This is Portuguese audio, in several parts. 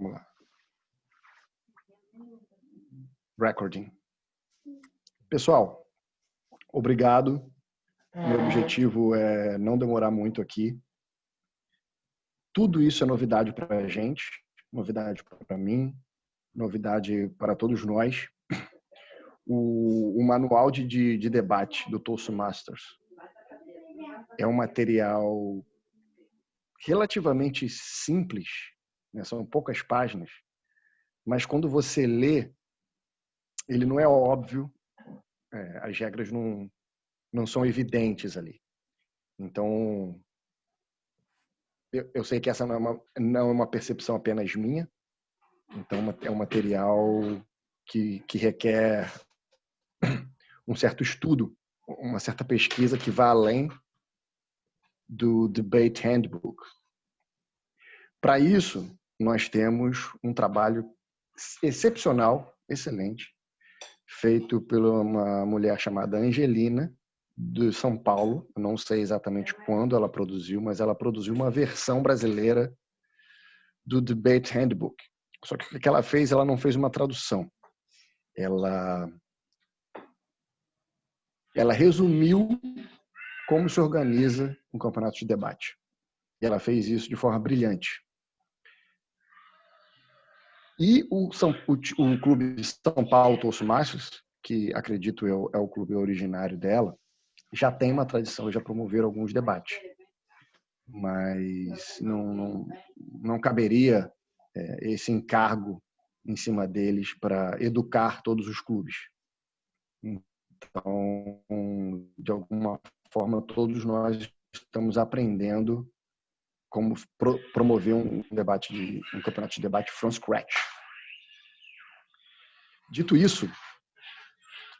Vamos lá. Recording. Pessoal, obrigado. Meu objetivo é não demorar muito aqui. Tudo isso é novidade para a gente, novidade para mim, novidade para todos nós. O manual de debate do Toastmasters é um material relativamente simples, né? São poucas páginas, mas quando você lê, ele não é óbvio, as regras não são evidentes ali. Então, eu sei que essa não é uma percepção apenas minha, então é um material que requer um certo estudo, uma certa pesquisa que vai além do Debate Handbook. Para isso, nós temos um trabalho excepcional, excelente, feito por uma mulher chamada Angelina, de São Paulo. Eu não sei exatamente quando ela produziu, mas ela produziu uma versão brasileira do Debate Handbook. Só que o que ela fez, ela não fez uma tradução. Ela resumiu como se organiza um campeonato de debate. E ela fez isso de forma brilhante. E o Clube de São Paulo Toastmasters, que acredito eu é o clube originário dela, já tem uma tradição, já promoveram alguns debates. Mas não caberia esse encargo em cima deles para educar todos os clubes. Então, de alguma forma, todos nós estamos aprendendo como promover um campeonato de debate from scratch. Dito isso,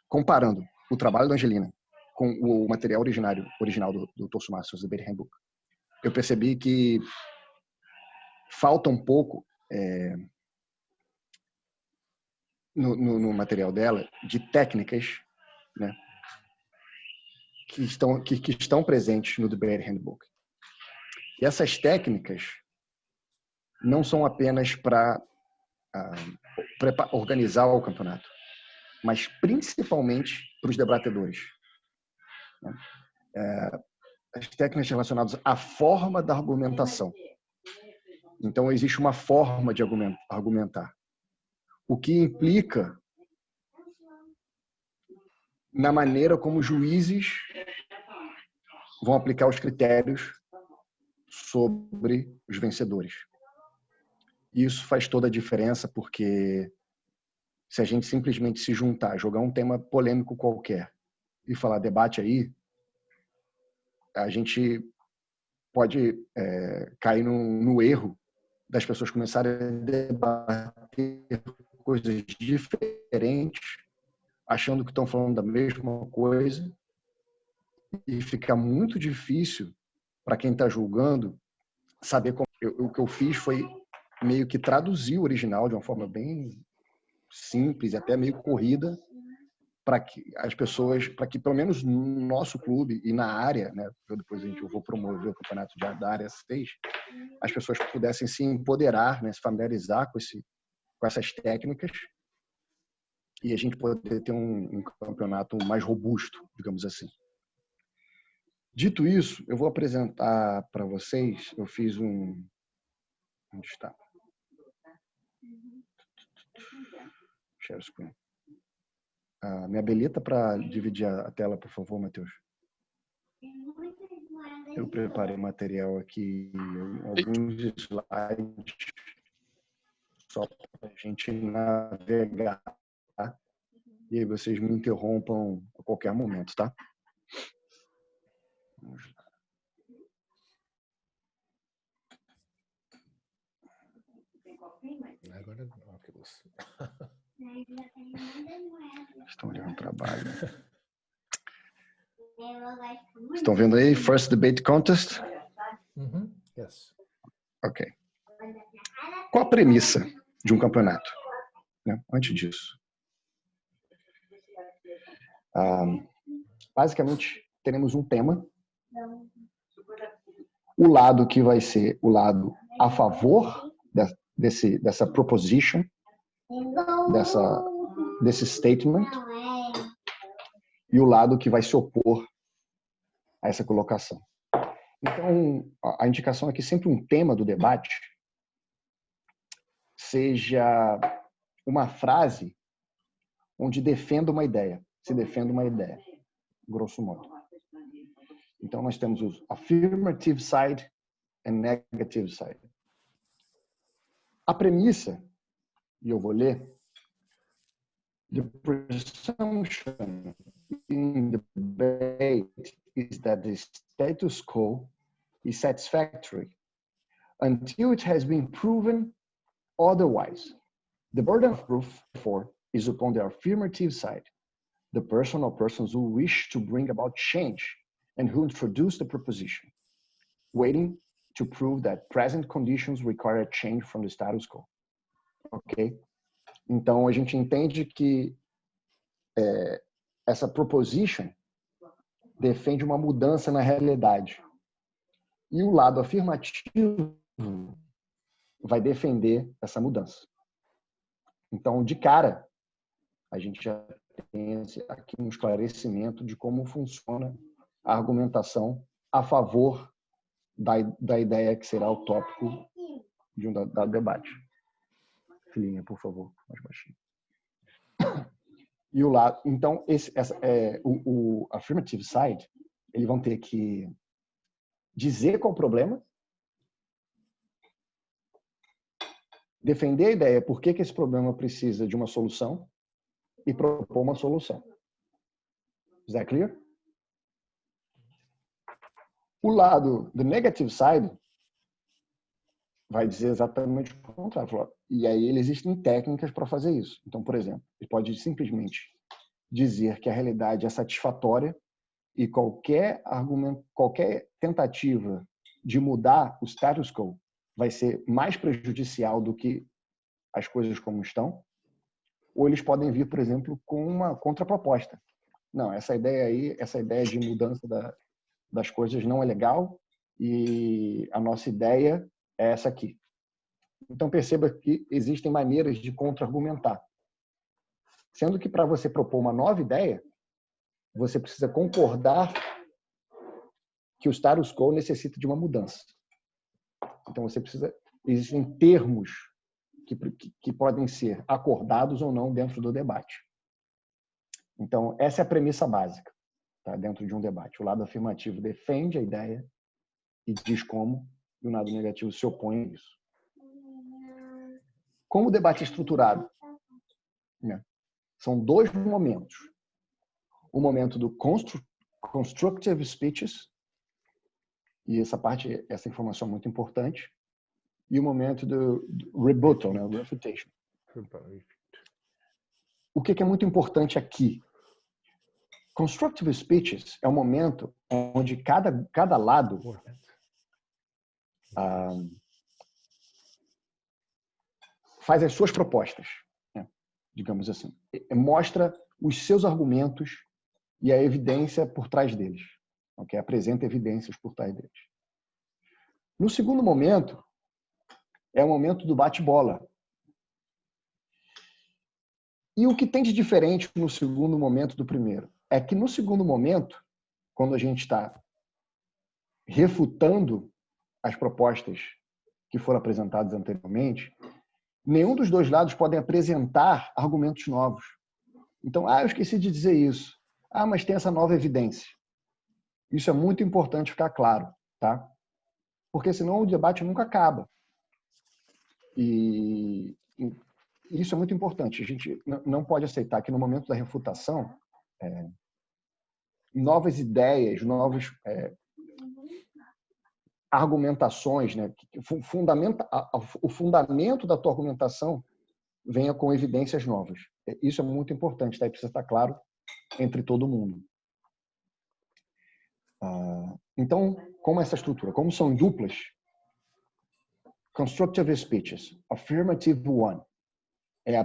comparando o trabalho da Angelina com o material original do Toastmasters, do Debate Handbook, eu percebi que falta um pouco no material dela de técnicas, né, que estão presentes no Debate Handbook. E essas técnicas não são apenas para organizar o campeonato, mas principalmente para os debatedores. As técnicas relacionadas à forma da argumentação. Então, existe uma forma de argumentar, o que implica na maneira como os juízes vão aplicar os critérios sobre os vencedores. Isso faz toda a diferença, porque se a gente simplesmente se juntar, jogar um tema polêmico qualquer e falar debate aí, a gente pode cair no erro das pessoas começarem a debater coisas diferentes, achando que estão falando da mesma coisa, e fica muito difícil para quem está julgando saber como. O que eu fiz foi meio que traduzir o original de uma forma bem simples e até meio corrida, para que as pessoas, para que pelo menos no nosso clube e na área, né, depois eu vou promover o campeonato da área 6, as pessoas pudessem se empoderar, né, se familiarizar com essas técnicas, e a gente poder ter um campeonato mais robusto, digamos assim. Dito isso, eu vou apresentar para vocês, eu fiz onde está? Share screen. Me habilita para dividir a tela, por favor, Matheus. Eu preparei material aqui, alguns slides, só para a gente navegar, tá? E aí vocês me interrompam a qualquer momento, tá? Vamos lá. Agora não, que luz. Estão olhando o trabalho. Estão vendo aí? First Debate Contest? Yes. Ok. Qual a premissa de um campeonato? Antes disso. Basicamente, teremos um tema. O lado que vai ser o lado a favor dessa proposition, desse statement, e o lado que vai se opor a essa colocação. Então, a indicação é que sempre um tema do debate seja uma frase onde defenda uma ideia, se defenda uma ideia, grosso modo. Então, nós temos os affirmative side e negative side. A premissa, e eu vou ler, the presumption in debate is that the status quo is satisfactory until it has been proven otherwise. The burden of proof, therefore, is upon the affirmative side, the person or persons who wish to bring about change and who introduce the proposition, waiting to prove that present conditions require a change from the status quo. Ok? Então, a gente entende que essa proposition defende uma mudança na realidade. E o lado afirmativo vai defender essa mudança. Então, de cara, a gente já tem aqui um esclarecimento de como funciona a argumentação a favor da ideia que será o tópico de um dado debate. Filhinha, por favor, mais baixinho. E o lado, então, o affirmative side, eles vão ter que dizer qual o problema, defender a ideia por que esse problema precisa de uma solução e propor uma solução. Is that clear? O lado do negative side vai dizer exatamente o contrário. E aí existem técnicas para fazer isso. Então, por exemplo, ele pode simplesmente dizer que a realidade é satisfatória e qualquer argumento, qualquer tentativa de mudar o status quo vai ser mais prejudicial do que as coisas como estão. Ou eles podem vir, por exemplo, com uma contraproposta. Não, essa ideia de mudança das coisas não é legal e a nossa ideia é essa aqui. Então, perceba que existem maneiras de contra-argumentar. Sendo que para você propor uma nova ideia, você precisa concordar que o status quo necessita de uma mudança. Então, existem termos que podem ser acordados ou não dentro do debate. Então, essa é a premissa básica, tá? Dentro de um debate. O lado afirmativo defende a ideia e diz como, e o lado negativo se opõe a isso. Como o debate é estruturado? São dois momentos. O momento do constructive speeches, e essa informação é muito importante, e o momento do rebuttal, né, refutation. O que é muito importante aqui? Constructive speeches é um momento onde cada lado faz as suas propostas, né, digamos assim. Mostra os seus argumentos e a evidência por trás deles. Okay? Apresenta evidências por trás deles. No segundo momento, é o momento do bate-bola. E o que tem de diferente no segundo momento do primeiro? É que no segundo momento, quando a gente está refutando as propostas que foram apresentadas anteriormente, nenhum dos dois lados podem apresentar argumentos novos. Então, eu esqueci de dizer isso. Mas tem essa nova evidência. Isso é muito importante ficar claro, tá? Porque senão o debate nunca acaba. E isso é muito importante. A gente não pode aceitar que no momento da refutação, novas ideias, novas argumentações, né? O fundamento da tua argumentação venha com evidências novas. Isso é muito importante, tá? Precisa estar claro entre todo mundo. Então, como essa estrutura? Como são duplas? Constructive speeches. Affirmative one. É o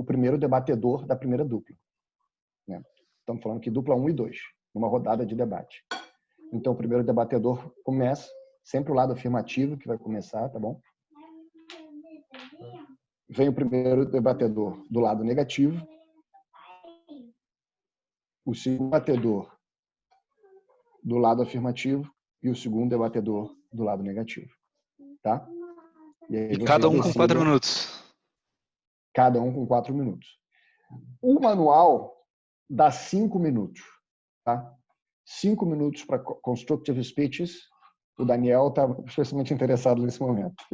primeiro debatedor da primeira dupla. Né? Estamos falando aqui dupla 1 e 2, numa rodada de debate. Então, o primeiro debatedor começa, sempre o lado afirmativo que vai começar, tá bom? vem o primeiro debatedor do lado negativo, o segundo debatedor do lado afirmativo e o segundo debatedor do lado negativo. Tá? E aí cada um com 4 minutos. Cada um com 4 minutos. O manual dá 5 minutos. Tá? 5 minutos para constructive speeches. O Daniel está especialmente interessado nesse momento.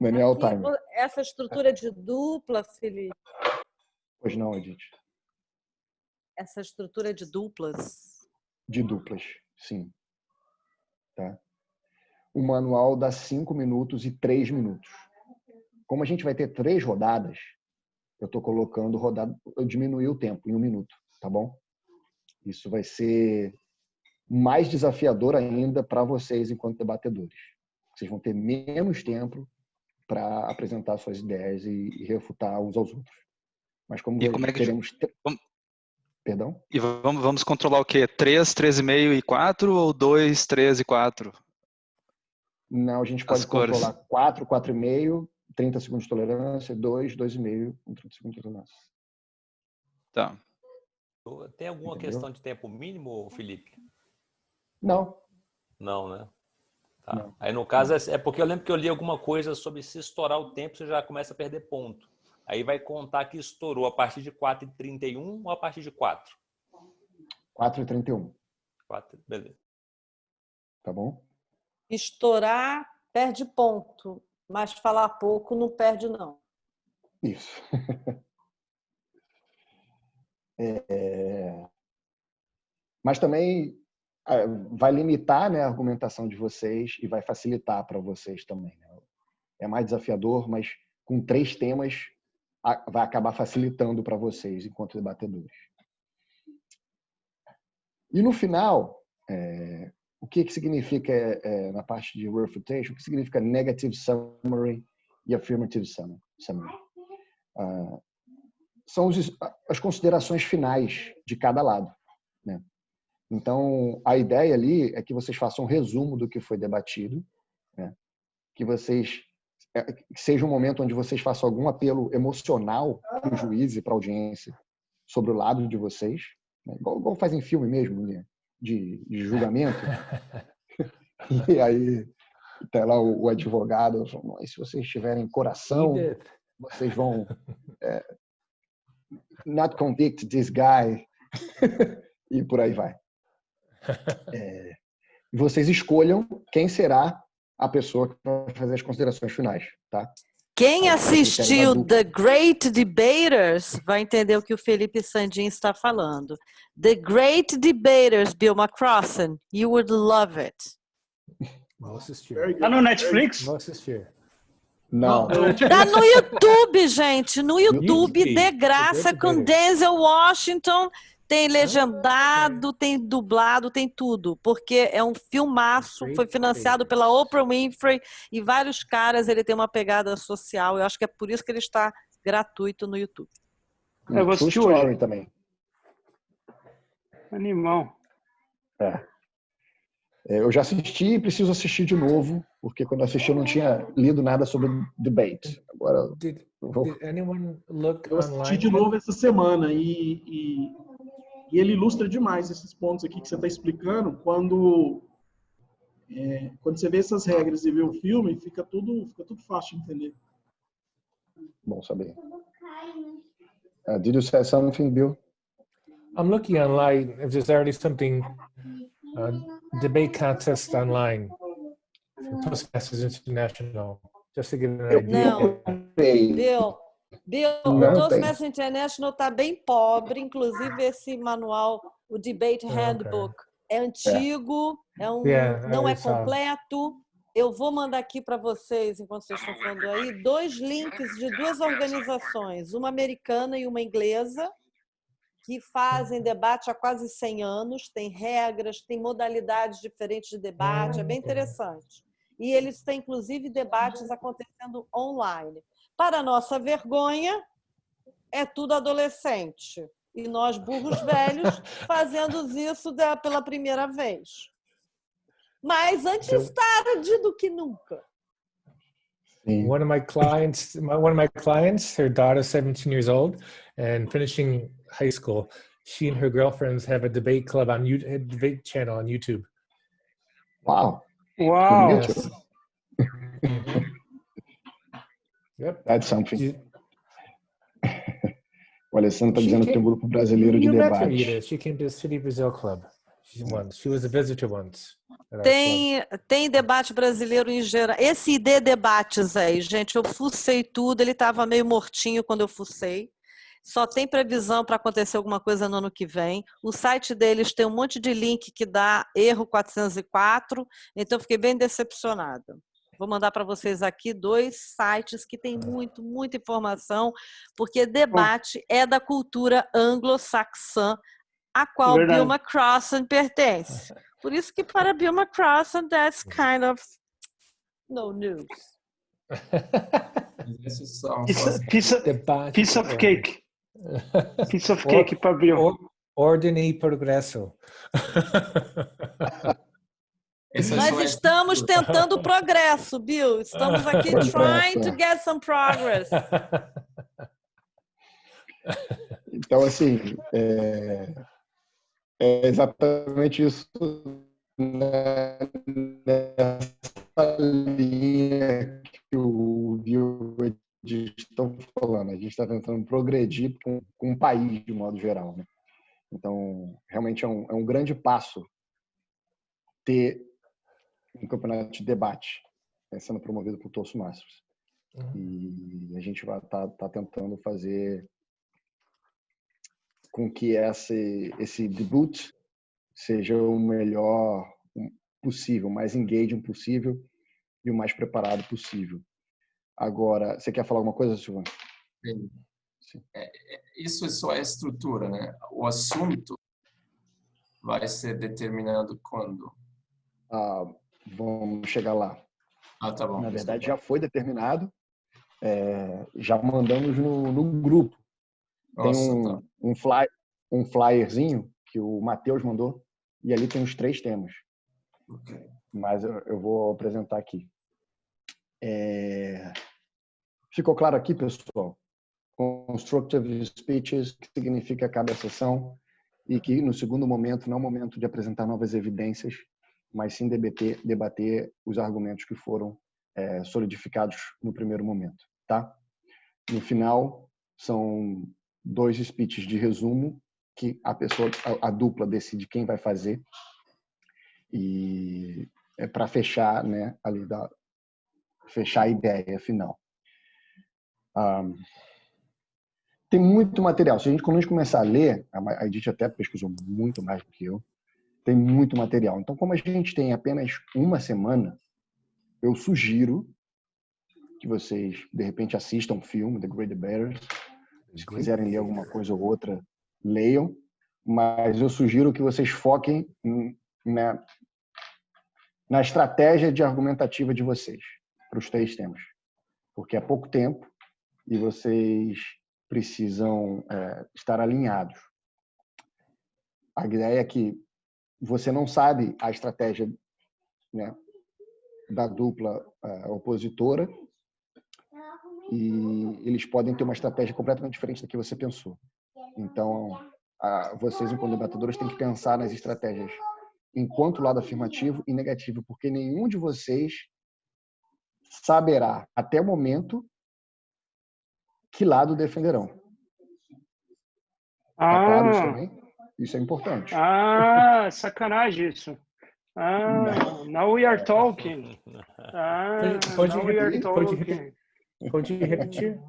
Daniel Time. Essa estrutura de dupla, Felipe? Pois não, Edith. Essa estrutura de duplas? De duplas, sim. Tá? O manual dá 5 minutos e 3 minutos. Como a gente vai ter 3 rodadas, eu estou colocando rodada, eu diminui o tempo em 1 minuto, tá bom? Isso vai ser mais desafiador ainda para vocês enquanto debatedores. Vocês vão ter menos tempo para apresentar suas ideias e refutar uns aos outros. Mas como queremos... Perdão? E vamos controlar o quê? 3, 3,5 e 4 ou 2, 3 e 4? Não, a gente pode controlar 4, 4,5, 30 segundos de tolerância, 2, 2,5, com 30 segundos de tolerância. Tá. Tem alguma questão de tempo mínimo, Felipe? Não. Não, né? Tá. Não. Aí, no caso, é porque eu lembro que eu li alguma coisa sobre se estourar o tempo, você já começa a perder ponto. Aí vai contar que estourou a partir de 4h31 ou a partir de 4? 4h31. 4, beleza. Tá bom? Estourar, perde ponto. Mas falar pouco não perde, não. Isso. Mas também vai limitar, né, a argumentação de vocês e vai facilitar para vocês também. Né? É mais desafiador, mas com 3 temas vai acabar facilitando para vocês enquanto debatedores. E no final, o que significa na parte de refutation, o que significa negative summary e affirmative summary? São as considerações finais de cada lado. Né? Então, a ideia ali é que vocês façam um resumo do que foi debatido, né? Que seja um momento onde vocês façam algum apelo emocional para o juiz e para a audiência sobre o lado de vocês, né? Igual faz em filme mesmo, né? de julgamento. E aí tem lá o advogado, e se vocês tiverem coração, vocês vão not convict this guy, e por aí vai. Vocês escolham quem será a pessoa que vai fazer as considerações finais, tá? Quem assistiu The Great Debaters vai entender o que o Felipe Sandin está falando. The Great Debaters, Bill McCrossan, you would love it. Vou assistir. Tá no Netflix? Vou assistir. Não. Tá no YouTube, gente. No YouTube, de graça, com Denzel Washington. Tem legendado, tem dublado, tem tudo. Porque é um filmaço, foi financiado pela Oprah Winfrey e vários caras, ele tem uma pegada social. Eu acho que é por isso que ele está gratuito no YouTube. Eu vou assistir hoje também. Animal. Eu já assisti e preciso assistir de novo, porque quando eu assisti eu não tinha lido nada sobre debate. Agora, Did anyone look eu assisti online? de novo essa semana e ele ilustra demais esses pontos aqui que você está explicando. Quando você vê essas regras e vê o filme, fica tudo fácil de entender. Bom saber. Did you say something, Bill? I'm looking online if there's already something, debate contest online for Toastmasters International, just to get an idea. Não. Bill, o Toastmasters International está bem pobre, inclusive esse manual, o Debate Handbook, é antigo, não é completo. Eu vou mandar aqui para vocês, enquanto vocês estão falando aí, 2 links de 2 organizações, uma americana e uma inglesa, que fazem debate há quase 100 anos, tem regras, tem modalidades diferentes de debate, é bem interessante. E eles têm, inclusive, debates acontecendo online. Para nossa vergonha, é tudo adolescente. E nós, burros velhos, fazendo isso pela primeira vez. Mas antes tarde do que nunca. One of my clients, her daughter's 17 years old and finishing high school. She and her girlfriends have a debate club on YouTube, a debate channel on YouTube. Wow. Wow. Yes. Yep. That's something. O Alessandro está dizendo que tem um grupo brasileiro de You met her, debate. Edith. She came to the City Brazil Club. She was a visitor once. Tem debate brasileiro em geral. Esse ID Debates aí, gente, eu fucei tudo. Ele estava meio mortinho quando eu fucei. Só tem previsão para acontecer alguma coisa no ano que vem. O site deles tem um monte de link que dá erro 404. Então, eu fiquei bem decepcionada. Vou mandar para vocês aqui 2 sites que tem muita informação, porque debate é da cultura anglo-saxã, a qual Bill McCrossan pertence. Por isso que para Bill McCrossan, that's kind of no news. Piece of cake. Piece of cake para Bill. Ordem e progresso. Nós estamos tentando progresso, Bill. Estamos aqui trying to get some progress. Então, assim, é exatamente isso nessa linha que o Bill estão falando. A gente está tentando progredir com o país, de modo geral, né? Então, realmente é um grande passo ter um campeonato de debate sendo promovido por Toastmasters. E a gente vai tá tentando fazer com que esse debut seja o melhor possível, o mais engaging possível e o mais preparado possível. Agora, você quer falar alguma coisa, Silvano? Sim. Isso é só a estrutura, né? O assunto vai ser determinado quando? Vamos chegar lá. Tá bom. Na verdade, já foi determinado. Já mandamos no grupo. Nossa, tem um flyerzinho que o Matheus mandou e ali tem os 3 temas. Okay. Mas eu vou apresentar aqui. Ficou claro aqui, pessoal? Constructive speeches, que significa cada sessão, e que no segundo momento não é o momento de apresentar novas evidências, mas sim debater os argumentos que foram solidificados no primeiro momento, tá? No final, são 2 speeches de resumo que a dupla decide quem vai fazer, e é para fechar, né, ali fechar a ideia final. Tem muito material. Quando a gente começar a ler, a Edith até pesquisou muito mais do que eu, tem muito material. Então, como a gente tem apenas uma semana, eu sugiro que vocês, de repente, assistam o filme, The Great Debaters. Se quiserem ler alguma coisa ou outra, leiam. Mas eu sugiro que vocês foquem na estratégia de argumentativa de vocês para os 3 temas. Porque é pouco tempo e vocês precisam estar alinhados. A ideia é que você não sabe a estratégia, né, da dupla opositora e eles podem ter uma estratégia completamente diferente da que você pensou. Então, vocês, enquanto debatedores, têm que pensar nas estratégias enquanto lado afirmativo e negativo, porque nenhum de vocês saberá, até o momento, que lado defenderão. Tá claro isso também? Isso é importante. Sacanagem isso. Now we are talking. Pode repetir?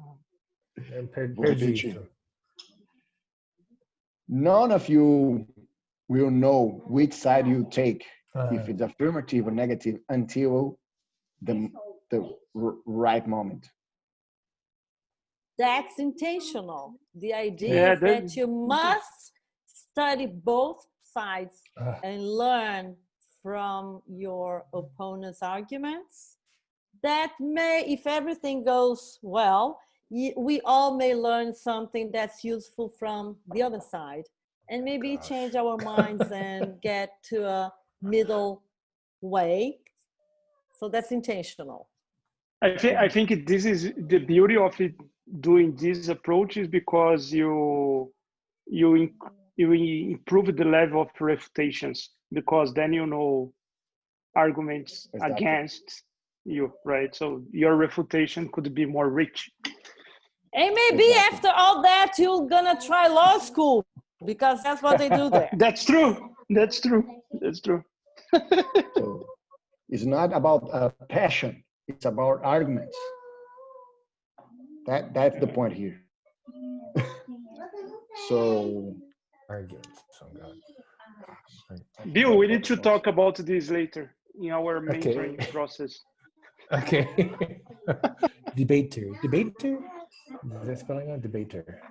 Perdi. None of you will know which side you take, if it's affirmative or negative, until the right moment. That's intentional. The idea is that you must study both sides and learn from your opponent's arguments. That may, if everything goes well, we all may learn something that's useful from the other side and maybe change our minds and get to a middle way. So that's intentional. I think this is the beauty of it, doing this approach is because you improve the level of refutations, because then you know arguments against you, right? So your refutation could be more rich. And maybe after all that, you're gonna try law school, because that's what they do there. That's true. That's true. That's true. So it's not about passion. It's about arguments. That's the point here. So, Arguments. Oh God. Bill, we need to talk about this later in our mentoring process. Okay. Debater. That's spelling out debater.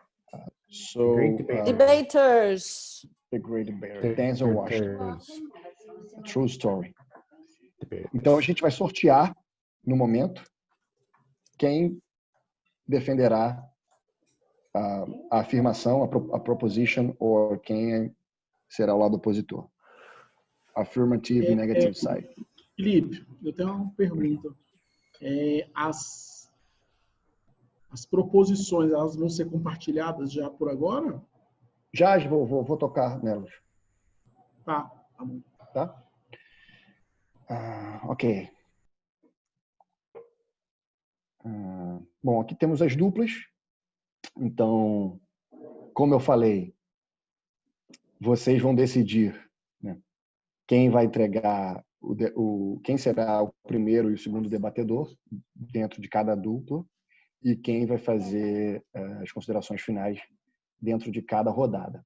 So Great debater. Debaters. The Great Debater, Denzel Washington. True story. Debaters. Então a gente vai sortear no momento quem defenderá a afirmação, a proposition, ou quem será o lado opositor. Affirmative, negative side. Felipe, eu tenho uma pergunta. As proposições, elas vão ser compartilhadas já por agora? Já vou tocar nelas. Tá bom. Tá? Ok. Bom, aqui temos as duplas. Então, como eu falei, vocês vão decidir, né, quem vai entregar quem será o primeiro e o segundo debatedor dentro de cada dupla e quem vai fazer as considerações finais dentro de cada rodada.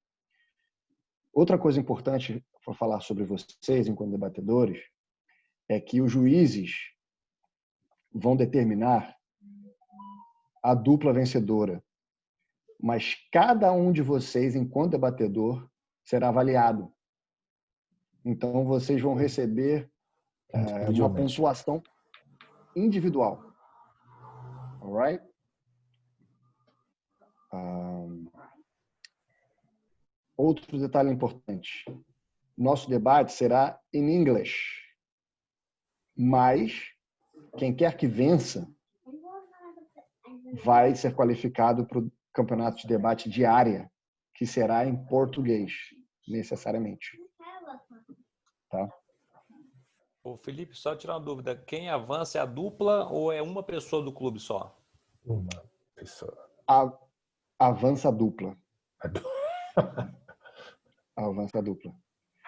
Outra coisa importante para falar sobre vocês enquanto debatedores é que os juízes vão determinar a dupla vencedora, mas cada um de vocês, enquanto debatedor, será avaliado. Então, vocês vão receber uma pontuação individual. Alright? Outro detalhe importante. Nosso debate será em inglês. Mas, quem quer que vença vai ser qualificado para o campeonato de debate de área, que será em português, necessariamente. Tá? Ô, Felipe, só tirar uma dúvida. Quem avança é a dupla ou é uma pessoa do clube só? Uma pessoa. Avança a dupla. Avança a dupla.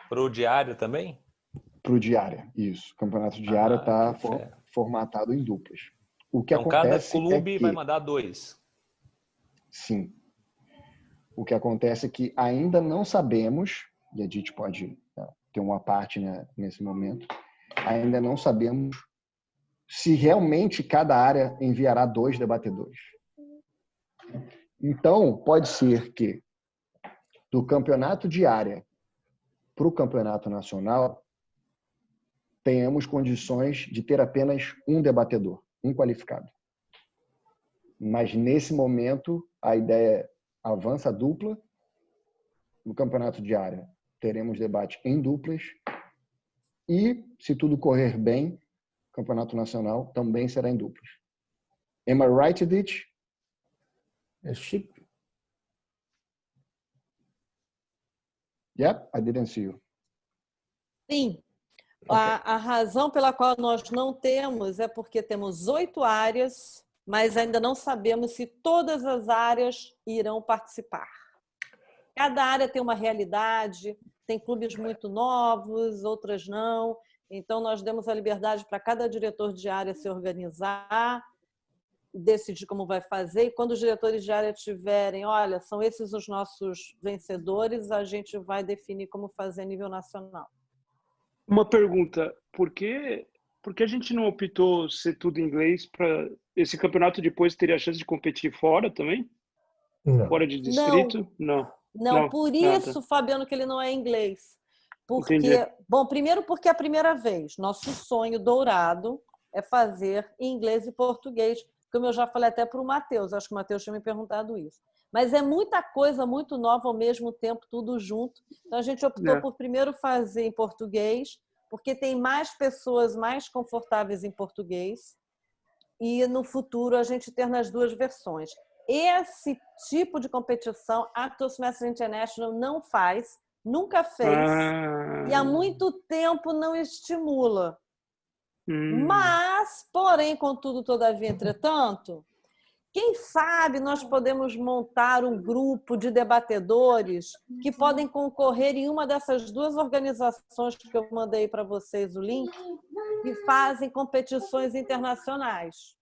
Para o diário também? Para o diária, isso. O campeonato diário está formatado em duplas. O que então, acontece cada clube é que, vai mandar 2. Sim. O que acontece é que ainda não sabemos, e a gente pode ter uma parte, né, nesse momento, ainda não sabemos se realmente cada área enviará 2 debatedores. Então, pode ser que do campeonato de área para o campeonato nacional tenhamos condições de ter apenas um debatedor, um qualificado. Mas, nesse momento, a ideia é avança a dupla. No campeonato de área, teremos debate em duplas. E, se tudo correr bem, o campeonato nacional também será em duplas. Am I right, Edith? Yep, I didn't see you. Sim. A razão pela qual nós não temos é porque temos 8 áreas, mas ainda não sabemos se todas as áreas irão participar. Cada área tem uma realidade, tem clubes muito novos, outras não. Então, nós demos a liberdade para cada diretor de área se organizar, decidir como vai fazer. E quando os diretores de área tiverem, olha, são esses os nossos vencedores, a gente vai definir como fazer a nível nacional. Uma pergunta, por que a gente não optou ser tudo em inglês para esse campeonato depois teria a chance de competir fora também? Não. Fora de distrito? Não, por isso, Fabiano, que ele não é inglês. Porque, bom, primeiro porque é a primeira vez. Nosso sonho dourado é fazer em inglês e português, como eu já falei até para o Matheus, acho que o Matheus tinha me perguntado isso. Mas é muita coisa muito nova ao mesmo tempo, tudo junto. Então, a gente optou por primeiro fazer em português, porque tem mais pessoas mais confortáveis em português. e no futuro a gente ter nas duas versões. Esse tipo de competição a Toastmasters International não faz, nunca fez, e há muito tempo não estimula. Mas, porém, contudo, todavia, entretanto, quem sabe nós podemos montar um grupo de debatedores que podem concorrer em uma dessas duas organizações que eu mandei para vocês o link, que fazem competições internacionais.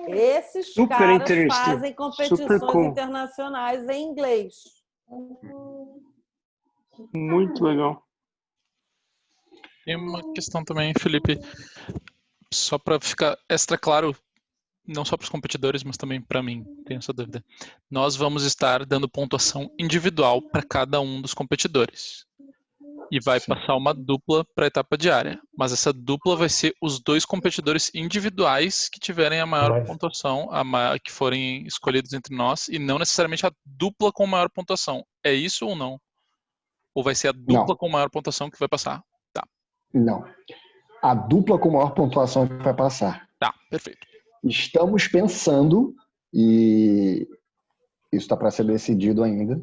Esses caras fazem competições internacionais em inglês. Muito legal. Tem uma questão também, Felipe, só para ficar extra claro, não só para os competidores, mas também para mim, tenho essa dúvida. Nós vamos estar dando pontuação individual para cada um dos competidores. E vai passar uma dupla para a etapa diária. Mas essa dupla vai ser os dois competidores individuais que tiverem a maior pontuação, que forem escolhidos entre nós, e não necessariamente a dupla com maior pontuação. É isso ou não? Ou vai ser a dupla com maior pontuação que vai passar? Tá. Não. A dupla com maior pontuação que vai passar. Tá, perfeito. Estamos pensando, e isso está para ser decidido ainda,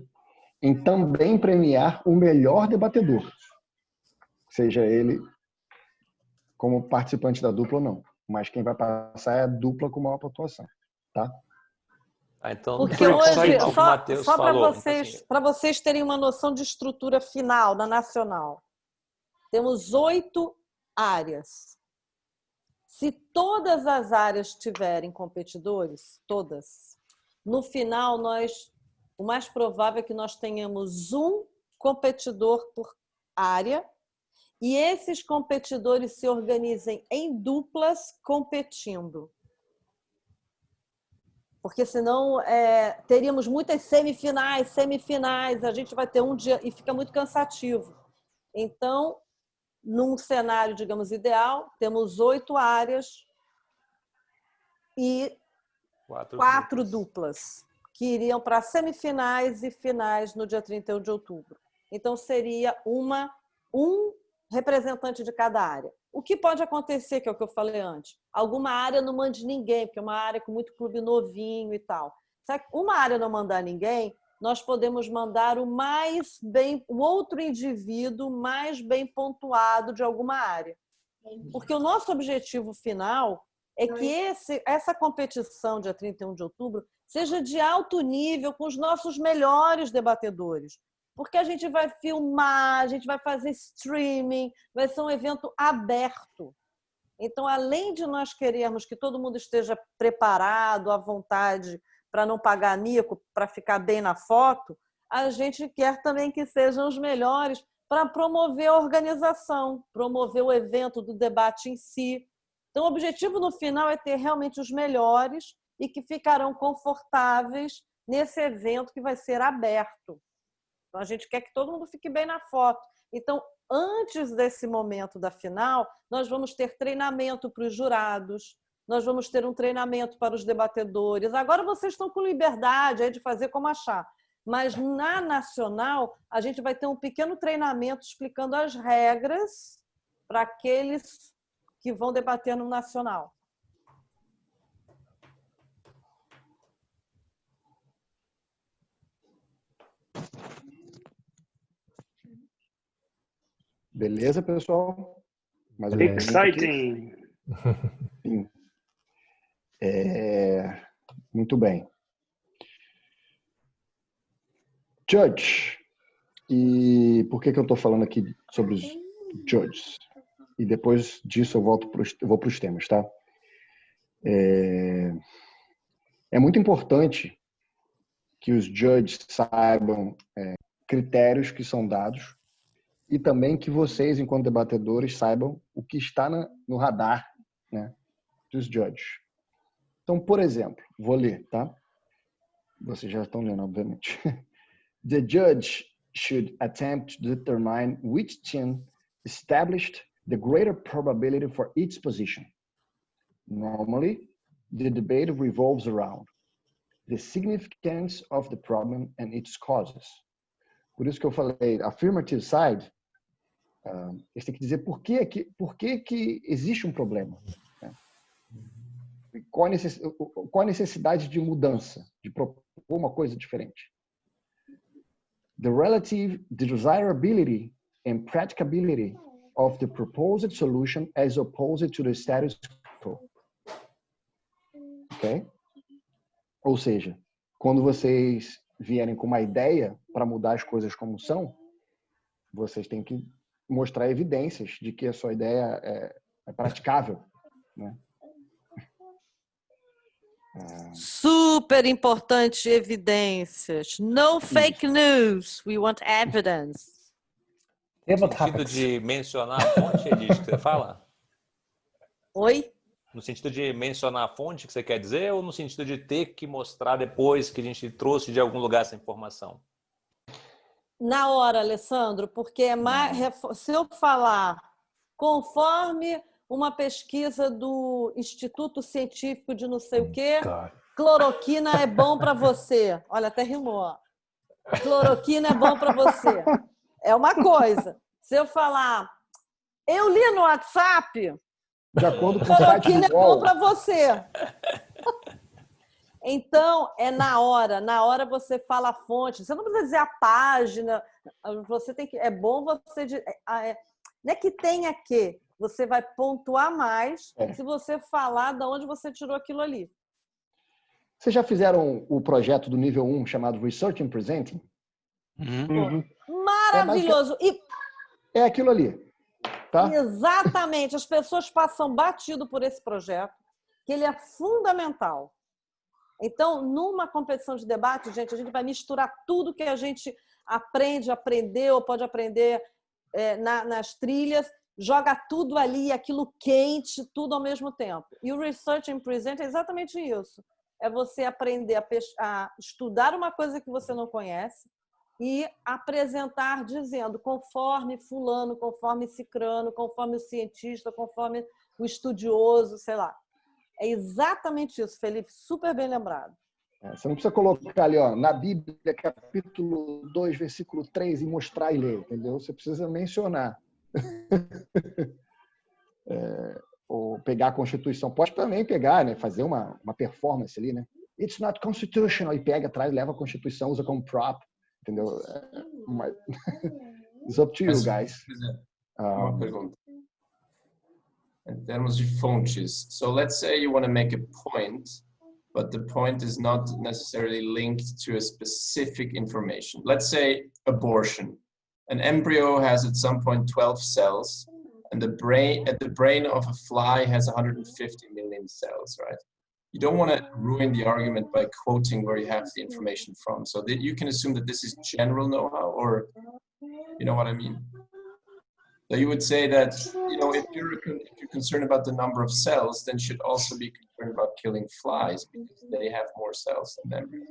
em também premiar o melhor debatedor, seja ele como participante da dupla ou não. Mas quem vai passar é a dupla com maior pontuação, tá? Então, porque hoje, só para vocês terem uma noção de estrutura final da Nacional, temos 8 áreas. Se todas as áreas tiverem competidores, todas, no final o mais provável é que nós tenhamos um competidor por área e esses competidores se organizem em duplas competindo. Porque senão teríamos muitas semifinais, a gente vai ter um dia e fica muito cansativo. Então, num cenário, digamos, ideal, temos 8 áreas e 4 duplas que iriam para semifinais e finais no dia 31 de outubro. Então, seria um representante de cada área. O que pode acontecer, que é o que eu falei antes, alguma área não mande ninguém, porque é uma área com muito clube novinho e tal. Se uma área não mandar ninguém, nós podemos mandar o outro indivíduo mais bem pontuado de alguma área. Porque o nosso objetivo final é que essa competição, dia 31 de outubro, seja de alto nível com os nossos melhores debatedores. Porque a gente vai filmar, a gente vai fazer streaming, vai ser um evento aberto. Então, além de nós querermos que todo mundo esteja preparado, à vontade, para não pagar mico, para ficar bem na foto, a gente quer também que sejam os melhores para promover a organização, promover o evento do debate em si. Então, o objetivo no final é ter realmente os melhores e que ficarão confortáveis nesse evento que vai ser aberto. Então, a gente quer que todo mundo fique bem na foto. Então, antes desse momento da final, nós vamos ter treinamento para os jurados, nós vamos ter um treinamento para os debatedores. Agora vocês estão com liberdade aí de fazer como achar. Mas na Nacional, a gente vai ter um pequeno treinamento explicando as regras para aqueles que vão debater no Nacional. Beleza, pessoal? Mais uma Exciting! Sim. Muito bem. Judge. E por que eu estou falando aqui sobre os judges? E depois disso eu vou para os temas, tá? É muito importante que os judges saibam critérios que são dados e também que vocês, enquanto debatedores, saibam o que está no radar, né, dos judges. Então, por exemplo, vou ler, tá? Vocês já estão lendo, obviamente. The judge should attempt to determine which team established the greater probability for each position. Normally, the debate revolves around the significance of the problem and its causes. Por isso que eu falei, affirmative side, eles têm que dizer por que existe um problema. qual a necessidade de mudança, de propor uma coisa diferente? The relative desirability and practicability of the proposed solution as opposed to the status quo. Ok? Ou seja, quando vocês vierem com uma ideia para mudar as coisas como são, vocês têm que mostrar evidências de que a sua ideia é praticável, né? Super importante, evidências. No fake news. We want evidence. No sentido de mencionar a fonte, Edith, que você fala? Oi? No sentido de mencionar a fonte que você quer dizer ou no sentido de ter que mostrar depois que a gente trouxe de algum lugar essa informação? Na hora, Alessandro, porque é mais, se eu falar conforme uma pesquisa do Instituto Científico de não sei o quê, cloroquina é bom para você. Olha, até rimou. Cloroquina é bom para você. É uma coisa. Se eu falar, eu li no WhatsApp, de acordo com cloroquina é bom para você. Então, é na hora você fala a fonte. Você não precisa dizer a página. Você tem que. É bom você. Não é que tenha que. Você vai pontuar mais se você falar de onde você tirou aquilo ali. Vocês já fizeram o projeto do nível 1 chamado Research and Presenting? Maravilhoso! É aquilo ali. Tá? Exatamente. As pessoas passam batido por esse projeto, que ele é fundamental. Então, numa competição de debate, gente, a gente vai misturar tudo que a gente aprendeu, pode aprender nas trilhas, joga tudo ali, aquilo quente, tudo ao mesmo tempo. E o Research and Present é exatamente isso. É você aprender a estudar uma coisa que você não conhece e apresentar dizendo conforme fulano, conforme cicrano, conforme o cientista, conforme o estudioso, sei lá. É exatamente isso, Felipe, super bem lembrado. Você não precisa colocar ali, ó, na Bíblia, capítulo 2, versículo 3, e mostrar e ler, entendeu? Você precisa mencionar. Ou pegar a Constituição. Pode também pegar, né? Fazer uma performance ali, né? It's not constitutional. E pega atrás, leva a Constituição, usa como prop. Entendeu? It's up to you, guys. Uma pergunta. In terms of fontes, so let's say you want to make a point, but the point is not necessarily linked to a specific information. Let's say abortion. An embryo has at some point 12 cells, and the brain of a fly has 150 million cells, right? You don't want to ruin the argument by quoting where you have the information from. So that you can assume that this is general know-how, or you know what I mean? So you would say that, you know, if you're concerned about the number of cells, then you should also be concerned about killing flies because they have more cells than embryos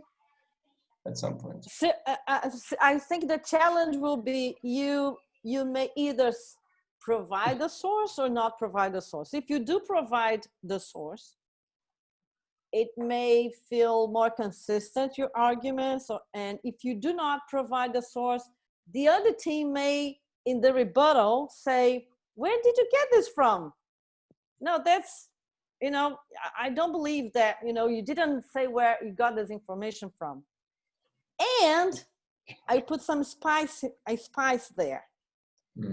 at some point. So, I think the challenge will be you may either provide the source or not provide the source. If you do provide the source, it may feel more consistent, your arguments, and if you do not provide the source, the other team may, in the rebuttal, say, where did you get this from? No, that's, you know, I don't believe that, you know, you didn't say where you got this information from. And I put some spice there.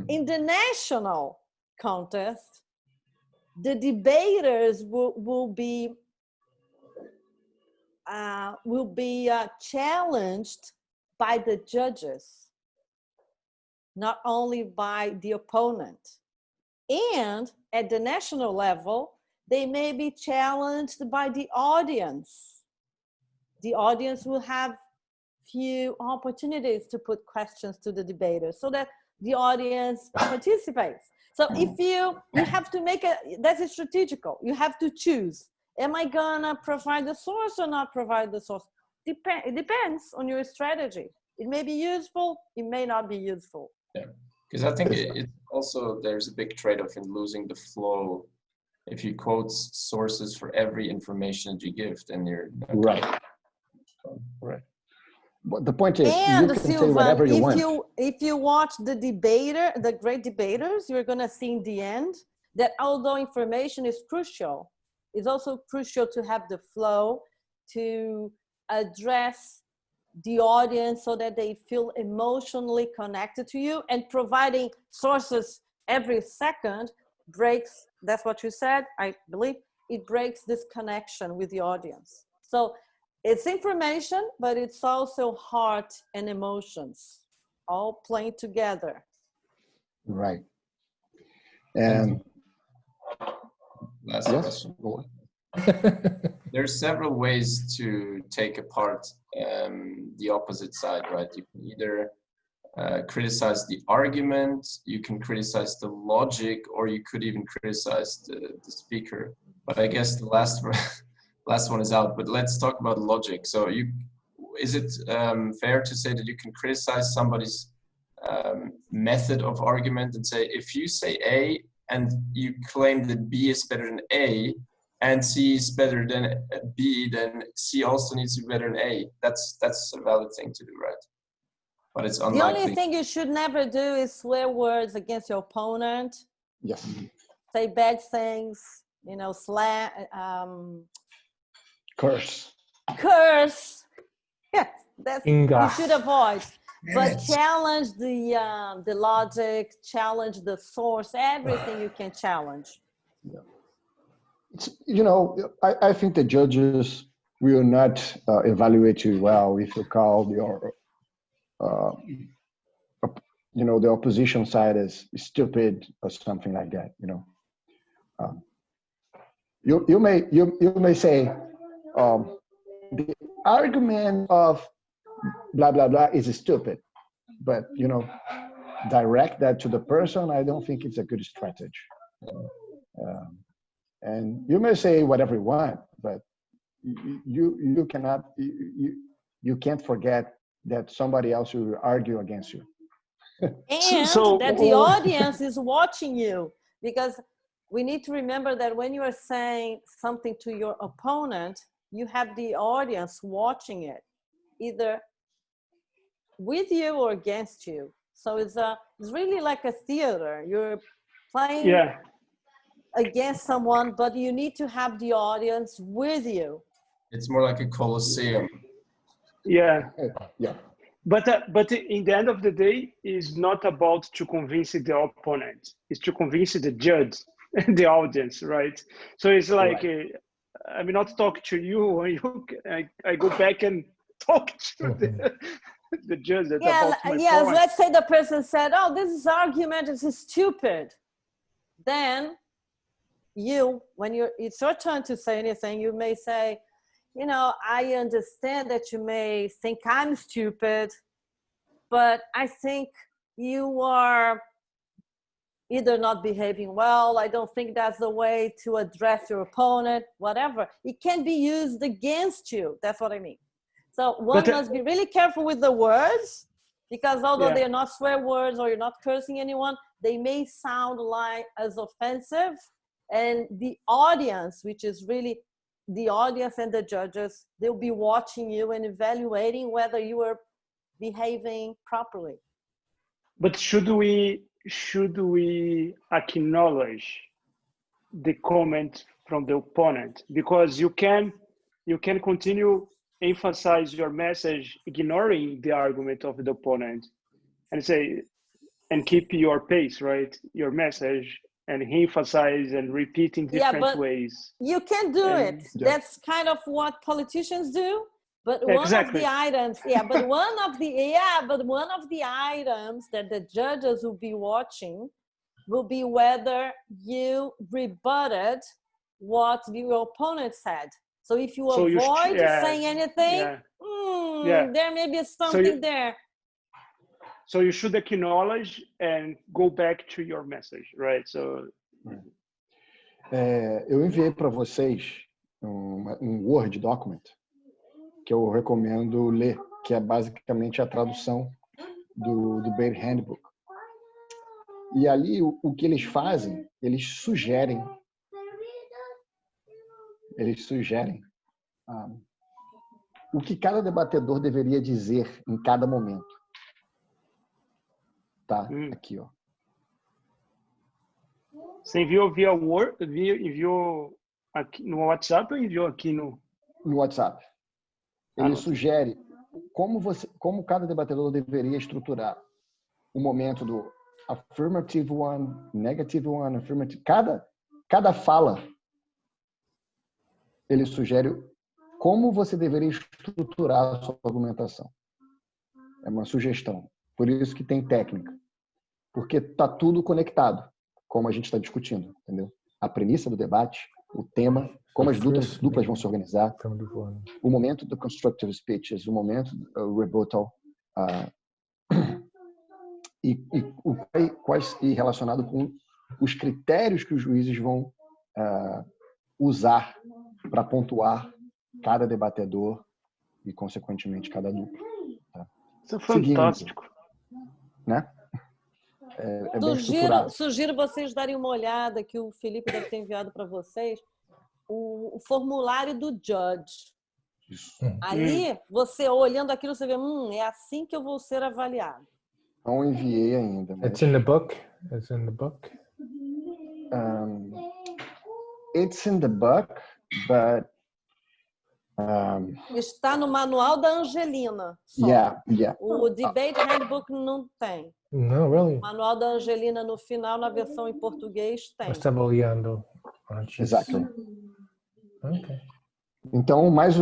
In the national contest, the debaters will be challenged by the judges, not only by the opponent. And at the national level, they may be challenged by the audience. The audience will have few opportunities to put questions to the debaters so that the audience participates. So if you have to make that's strategical. You have to choose. Am I gonna provide the source or not provide the source? It depends on your strategy. It may be useful, it may not be useful. Yeah, because I think it also, there's a big trade-off in losing the flow. If you quote sources for every information that you give, then you're right. Right. But the point is, and you can Silvan, say whatever you want. If you watch the debater, the great debaters, you're going to see in the end that although information is crucial, it's also crucial to have the flow to address the audience so that they feel emotionally connected to you, and providing sources every second breaks, that's what you said, I believe, it breaks this connection with the audience. So it's information, but it's also heart and emotions all playing together. Right. And last question. There are several ways to take apart the opposite side, right? You can either criticize the argument, you can criticize the logic, or you could even criticize the speaker. But I guess the last one is out. But let's talk about logic. So is it fair to say that you can criticize somebody's method of argument and say, if you say A and you claim that B is better than A, and C is better than B, then C also needs to be better than A. That's a valid thing to do, right? But it's unlikely. The only thing you should never do is swear words against your opponent. Yes. Say bad things, you know, Curse. Yes, that's you should avoid. But challenge the logic, challenge the source, everything you can challenge. Yeah. It's, you know, I think the judges will not evaluate you well if you call your, you know, the opposition side is stupid or something like that. You know, you may say the argument of blah blah blah is stupid, but you know, direct that to the person. I don't think it's a good strategy. And you may say whatever you want, but you cannot, you can't forget that somebody else will argue against you. And that the audience is watching you, because we need to remember that when you are saying something to your opponent, you have the audience watching it, either with you or against you. So it's really like a theater. You're playing against someone, but you need to have the audience with you. It's more like a coliseum. Yeah. Yeah. But in the end of the day, it's not about to convince the opponent. It's to convince the judge and the audience, right? So it's like, I mean, not talk to you, and I go back and talk to the judge. Yes, let's say the person said, oh, this argument is stupid. Then when it's your turn to say anything, you may say, you know, I understand that you may think I'm stupid, but I think you are either not behaving well. I don't think that's the way to address your opponent, whatever. It can be used against you. That's what I mean. So one must be really careful with the words, because although they're not swear words or you're not cursing anyone, they may sound like as offensive. And the audience, which is really the audience and the judges, they'll be watching you and evaluating whether you are behaving properly. But should we acknowledge the comment from the opponent? Because you can continue emphasize your message ignoring the argument of the opponent and keep your pace, right? Your message, and emphasize and repeat in different ways. You can do it. That's kind of what politicians do. But one of the items, but one of the items that the judges will be watching will be whether you rebutted what your opponent said. So if you avoid saying anything, there may be something there. So you should acknowledge and go back to your message, right? So, eu enviei para vocês Word document que eu recomendo ler, que é basicamente a tradução do Debate Handbook. E ali o que eles fazem, eles sugerem o que cada debatedor deveria dizer em cada momento. Tá, aqui, ó. Você enviou via Word? Enviou aqui no WhatsApp ou enviou aqui no WhatsApp. Ele sugere como cada debatedor deveria estruturar o momento do affirmative one, negative one, affirmative. Cada fala, ele sugere como você deveria estruturar a sua argumentação. É uma sugestão. Por isso que tem técnica. Porque está tudo conectado, como a gente está discutindo, entendeu? A premissa do debate, o tema, como as duplas vão se organizar, o momento do constructive speeches, o momento do rebuttal, e relacionado com os critérios que os juízes vão usar para pontuar cada debatedor e, consequentemente, cada dupla. Tá? Isso é fantástico. Seguindo, né? É bem estruturado. Sugiro vocês darem uma olhada, que o Felipe deve ter enviado para vocês, o formulário do judge. Isso. Ali, você olhando aquilo, você vê, é assim que eu vou ser avaliado. Não enviei ainda. Mas... It's in the book. It's in the book. It's in the book, but está no manual da Angelina. Só. Yeah. O Debate Handbook não tem. No, really. O manual da Angelina no final, na versão em português, tem. Estava olhando antes. Exato. Okay. Então, mais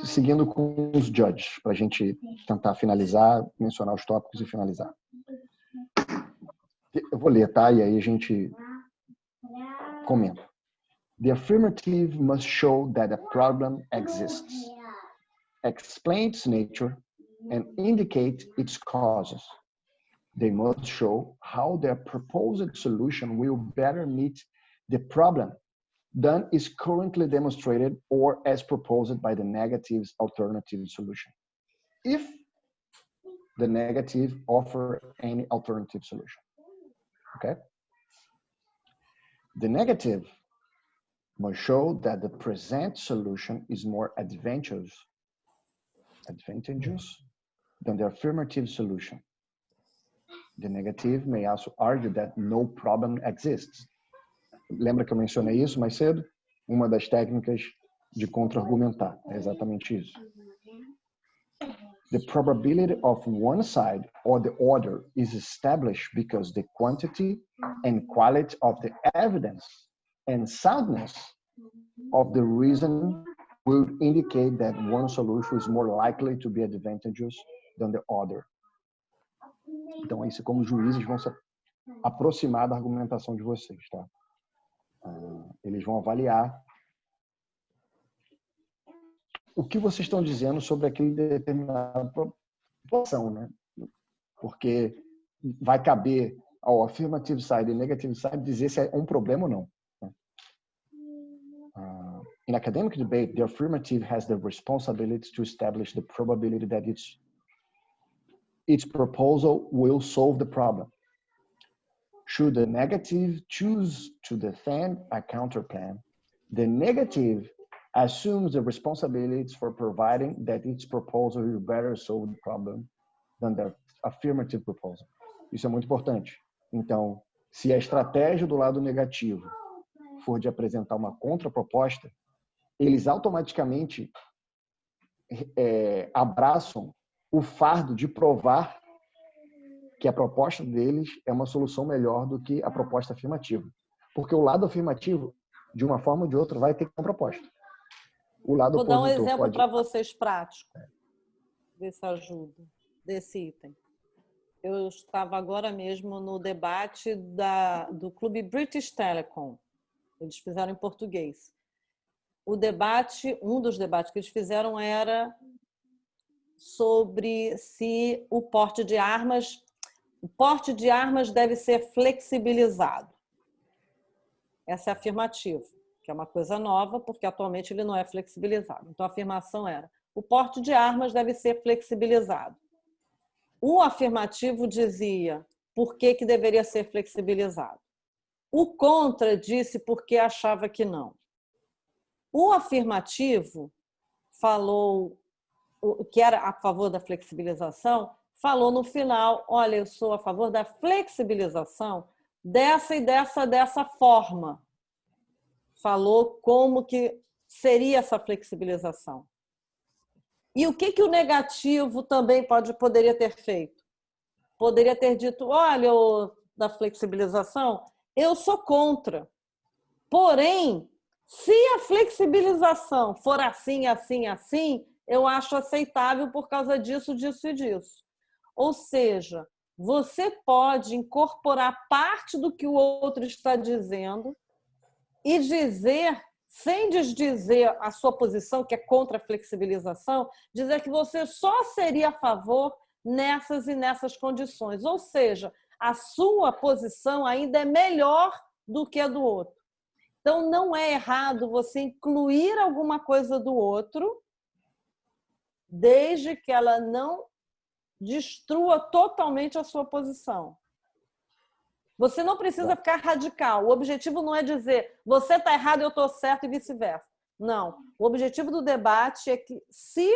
seguindo com os judges, para a gente tentar finalizar, mencionar os tópicos e finalizar. Eu vou ler, tá? E aí a gente comenta. The affirmative must show that a problem exists, explain its nature, and indicate its causes. They must show how their proposed solution will better meet the problem than is currently demonstrated or as proposed by the negative's alternative solution, if the negative offer any alternative solution. Okay? The negative must show that the present solution is more advantageous than the affirmative solution. The negative may also argue that no problem exists. Lembra que eu mencionei isso mais cedo? Uma das técnicas de contra-argumentar. É exatamente isso. The probability of one side or the other is established because the quantity and quality of the evidence and soundness of the reason will indicate that one solution is more likely to be advantageous than the other. Então, isso é como os juízes vão se aproximar da argumentação de vocês, tá? Eles vão avaliar o que vocês estão dizendo sobre aquele determinada proporção, né? Porque vai caber ao affirmative side e negative side dizer se é um problema ou não. In academic debate, the affirmative has the responsibility to establish the probability that its proposal will solve the problem. Should the negative choose to defend a counterplan, the negative assumes the responsibilities for providing that its proposal will better solve the problem than the affirmative proposal. Isso é muito importante. Então, se a estratégia do lado negativo for de apresentar uma contraproposta, eles automaticamente abraçam o fardo de provar que a proposta deles é uma solução melhor do que a proposta afirmativa. Porque o lado afirmativo, de uma forma ou de outra, vai ter uma proposta. O lado Vou dar um opositor exemplo pode... para vocês prático, ver se ajuda, desse item. Eu estava agora mesmo no debate do Clube British Telecom. Eles fizeram em português. Um dos debates que eles fizeram era sobre se o porte de armas deve ser flexibilizado. Essa é a afirmativa, que é uma coisa nova, porque atualmente ele não é flexibilizado. Então a afirmação era: o porte de armas deve ser flexibilizado. O afirmativo dizia por que deveria ser flexibilizado. O contra disse porque achava que não. O afirmativo falou, que era a favor da flexibilização, falou no final: olha, eu sou a favor da flexibilização dessa e dessa forma. falou como que seria essa flexibilização. E o que o negativo também poderia ter feito? Poderia ter dito, olha, da flexibilização, eu sou contra. Porém, se a flexibilização for assim, assim, assim, eu acho aceitável por causa disso, disso e disso. Ou seja, você pode incorporar parte do que o outro está dizendo e dizer, sem desdizer a sua posição, que é contra a flexibilização, dizer que você só seria a favor nessas e nessas condições. Ou seja, a sua posição ainda é melhor do que a do outro. Então, não é errado você incluir alguma coisa do outro, desde que ela não destrua totalmente a sua posição. Você não precisa ficar radical. O objetivo não é dizer você está errado e eu estou certo e vice-versa. Não. O objetivo do debate é que, se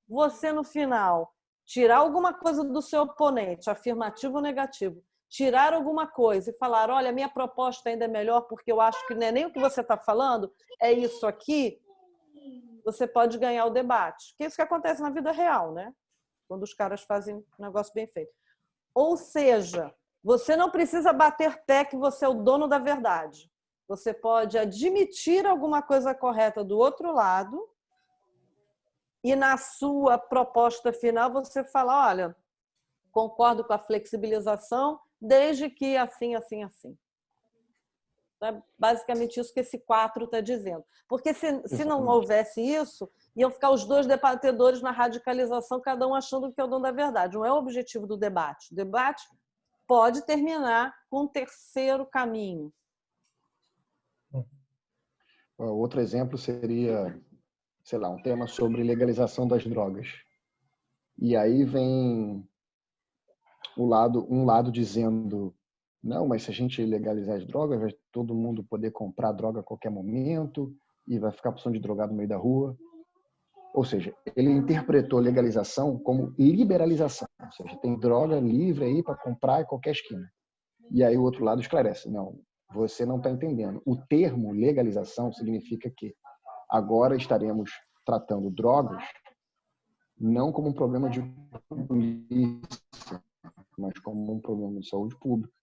você, no final, tirar alguma coisa do seu oponente, afirmativo ou negativo, tirar alguma coisa e falar, olha, minha proposta ainda é melhor porque eu acho que não é nem o que você está falando, é isso aqui, você pode ganhar o debate. Que é isso que acontece na vida real, né? Quando os caras fazem um negócio bem feito. Ou seja, você não precisa bater pé que você é o dono da verdade. Você pode admitir alguma coisa correta do outro lado e, na sua proposta final, você fala, olha, concordo com a flexibilização, desde que assim, assim, assim. É basicamente isso que esse 4 está dizendo. Porque se não houvesse isso, iam ficar os dois debatedores na radicalização, cada um achando que é o dono da verdade. Não é o objetivo do debate. O debate pode terminar com um terceiro caminho. Outro exemplo seria, sei lá, um tema sobre legalização das drogas. E aí vem um lado dizendo, não, mas se a gente legalizar as drogas, vai todo mundo poder comprar droga a qualquer momento e vai ficar a opção de drogado no meio da rua. Ou seja, ele interpretou legalização como liberalização. Ou seja, tem droga livre aí para comprar em qualquer esquina. E aí o outro lado esclarece, não, você não está entendendo. O termo legalização significa que agora estaremos tratando drogas não como um problema de polícia, mas como um problema de saúde pública.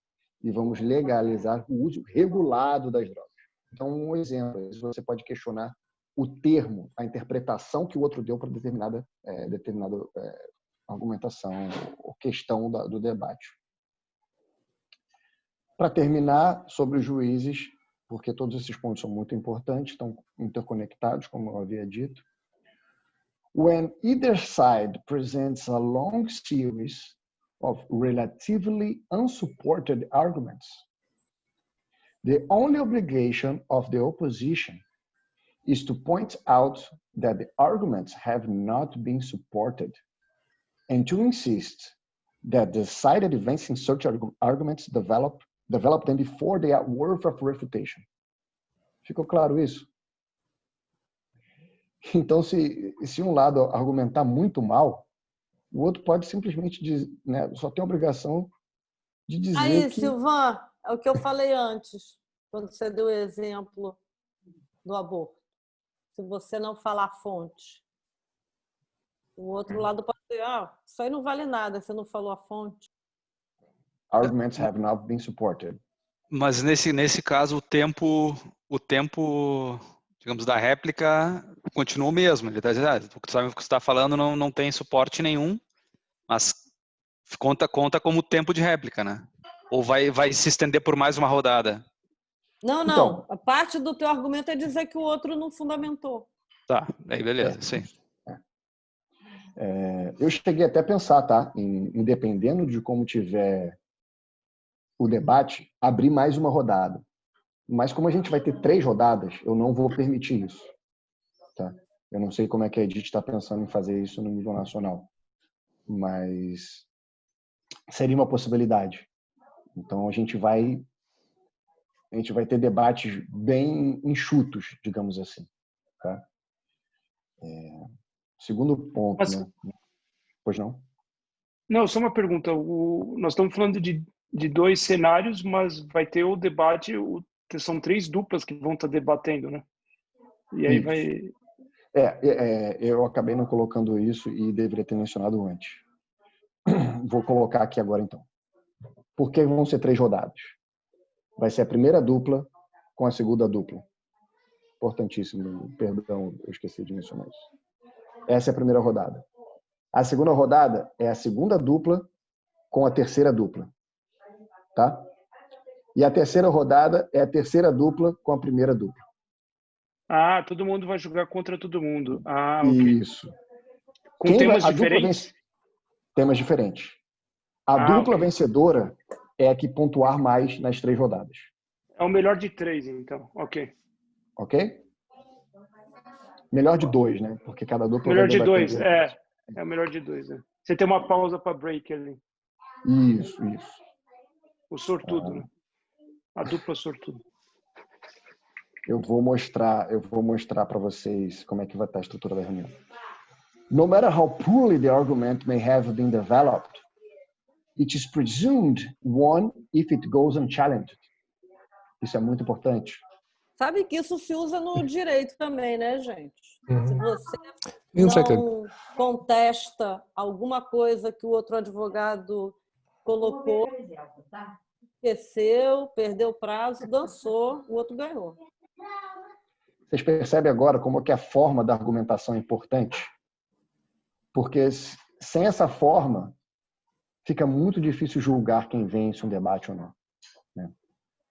E vamos legalizar o uso regulado das drogas. Então, um exemplo, você pode questionar o termo, a interpretação que o outro deu para determinada argumentação ou questão do debate. Para terminar, sobre os juízes, porque todos esses pontos são muito importantes, estão interconectados, como eu havia dito. When either side presents a long series of relatively unsupported arguments, the only obligation of the opposition is to point out that the arguments have not been supported and to insist that the side advancing such arguments develop them before they are worth of refutation. Ficou claro isso? Então, se um lado argumentar muito mal, o outro pode simplesmente dizer, né, só tem a obrigação de dizer aí, que... Silvan, é o que eu falei antes, quando você deu o exemplo do aborto. Se você não falar a fonte, o outro lado pode dizer, isso aí não vale nada, você não falou a fonte. Arguments have not been supported. Mas nesse caso, o tempo, digamos, da réplica continua o mesmo. Ele está dizendo, o que você está falando não tem suporte nenhum, mas conta como tempo de réplica, né? Ou vai se estender por mais uma rodada? Não. Então, a parte do teu argumento é dizer que o outro não fundamentou. Tá, aí beleza, sim. Eu cheguei até a pensar, tá? Dependendo de como tiver o debate, abrir mais uma rodada. Mas como a gente vai ter 3 rodadas, eu não vou permitir isso. Tá? Eu não sei como é que a Edith está pensando em fazer isso no nível nacional. Mas seria uma possibilidade. Então a gente vai ter debates bem enxutos, digamos assim. Tá? Segundo ponto, mas, né? Pois não? Não, só uma pergunta. Nós estamos falando de 2 cenários, mas vai ter o debate, o são 3 duplas que vão estar debatendo, né? E aí vai... Eu acabei não colocando isso e deveria ter mencionado antes. Vou colocar aqui agora, então. Por que vão ser 3 rodadas? Vai ser a primeira dupla com a segunda dupla. Importantíssimo, perdão, eu esqueci de mencionar isso. Essa é a primeira rodada. A segunda rodada é a segunda dupla com a terceira dupla. Tá? E a terceira rodada é a terceira dupla com a primeira dupla. Ah, todo mundo vai jogar contra todo mundo. Ah, ok. Isso. Com temas diferentes? Temas diferentes. A dupla vencedora é a que pontuar mais nas 3 rodadas. É o melhor de 3, então. Ok. Ok? Melhor de 2, né? Porque cada dupla melhor vai de 2, é o melhor de 2. Né? Você tem uma pausa para break ali. Isso. O sortudo, né? A dupla sortudo. Eu vou mostrar para vocês como é que vai estar a estrutura da reunião. No matter how poorly the argument may have been developed, it is presumed won if it goes unchallenged. Isso é muito importante. Sabe que isso se usa no direito também, né, gente? Se você não contesta alguma coisa que o outro advogado colocou, esqueceu, perdeu o prazo, dançou, o outro ganhou. Vocês percebem agora como é que a forma da argumentação é importante? Porque sem essa forma, fica muito difícil julgar quem vence um debate ou não. Né?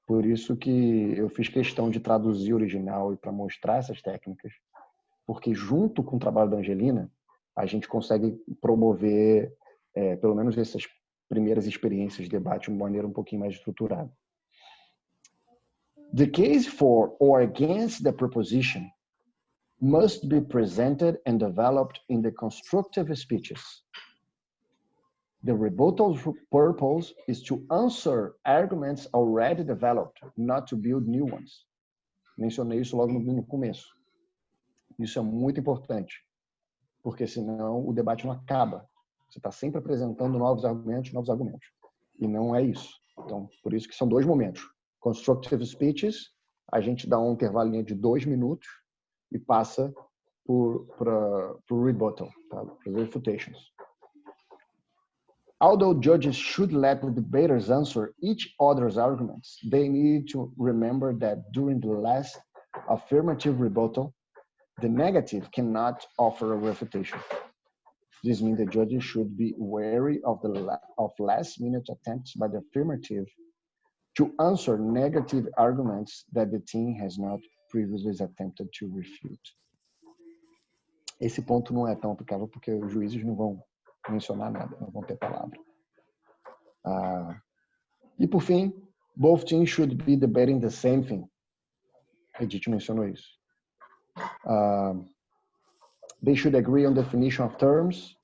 Por isso que eu fiz questão de traduzir o original e para mostrar essas técnicas, porque junto com o trabalho da Angelina, a gente consegue promover, pelo menos essas primeiras experiências de debate de uma maneira um pouquinho mais estruturada. The case for or against the proposition must be presented and developed in the constructive speeches. The rebuttal's purpose is to answer arguments already developed, not to build new ones. Mencionei isso logo no começo. Isso é muito importante, porque senão o debate não acaba. Você está sempre apresentando novos argumentos. E não é isso. Então, por isso que são 2 momentos. Constructive speeches, a gente dá um intervalinho de 2 minutos e passa para o rebuttal, tá? Para refutations. Although judges should let the debaters answer each other's arguments, they need to remember that during the last affirmative rebuttal, the negative cannot offer a refutation. This means the judges should be wary of last-minute attempts by the affirmative to answer negative arguments that the team has not previously attempted to refute. Esse ponto não é tão aplicável porque os juízes não vão mencionar nada, não vão ter palavra. E por fim, both teams should be debating the same thing. Edith mencionou isso. They should agree on definition of terms.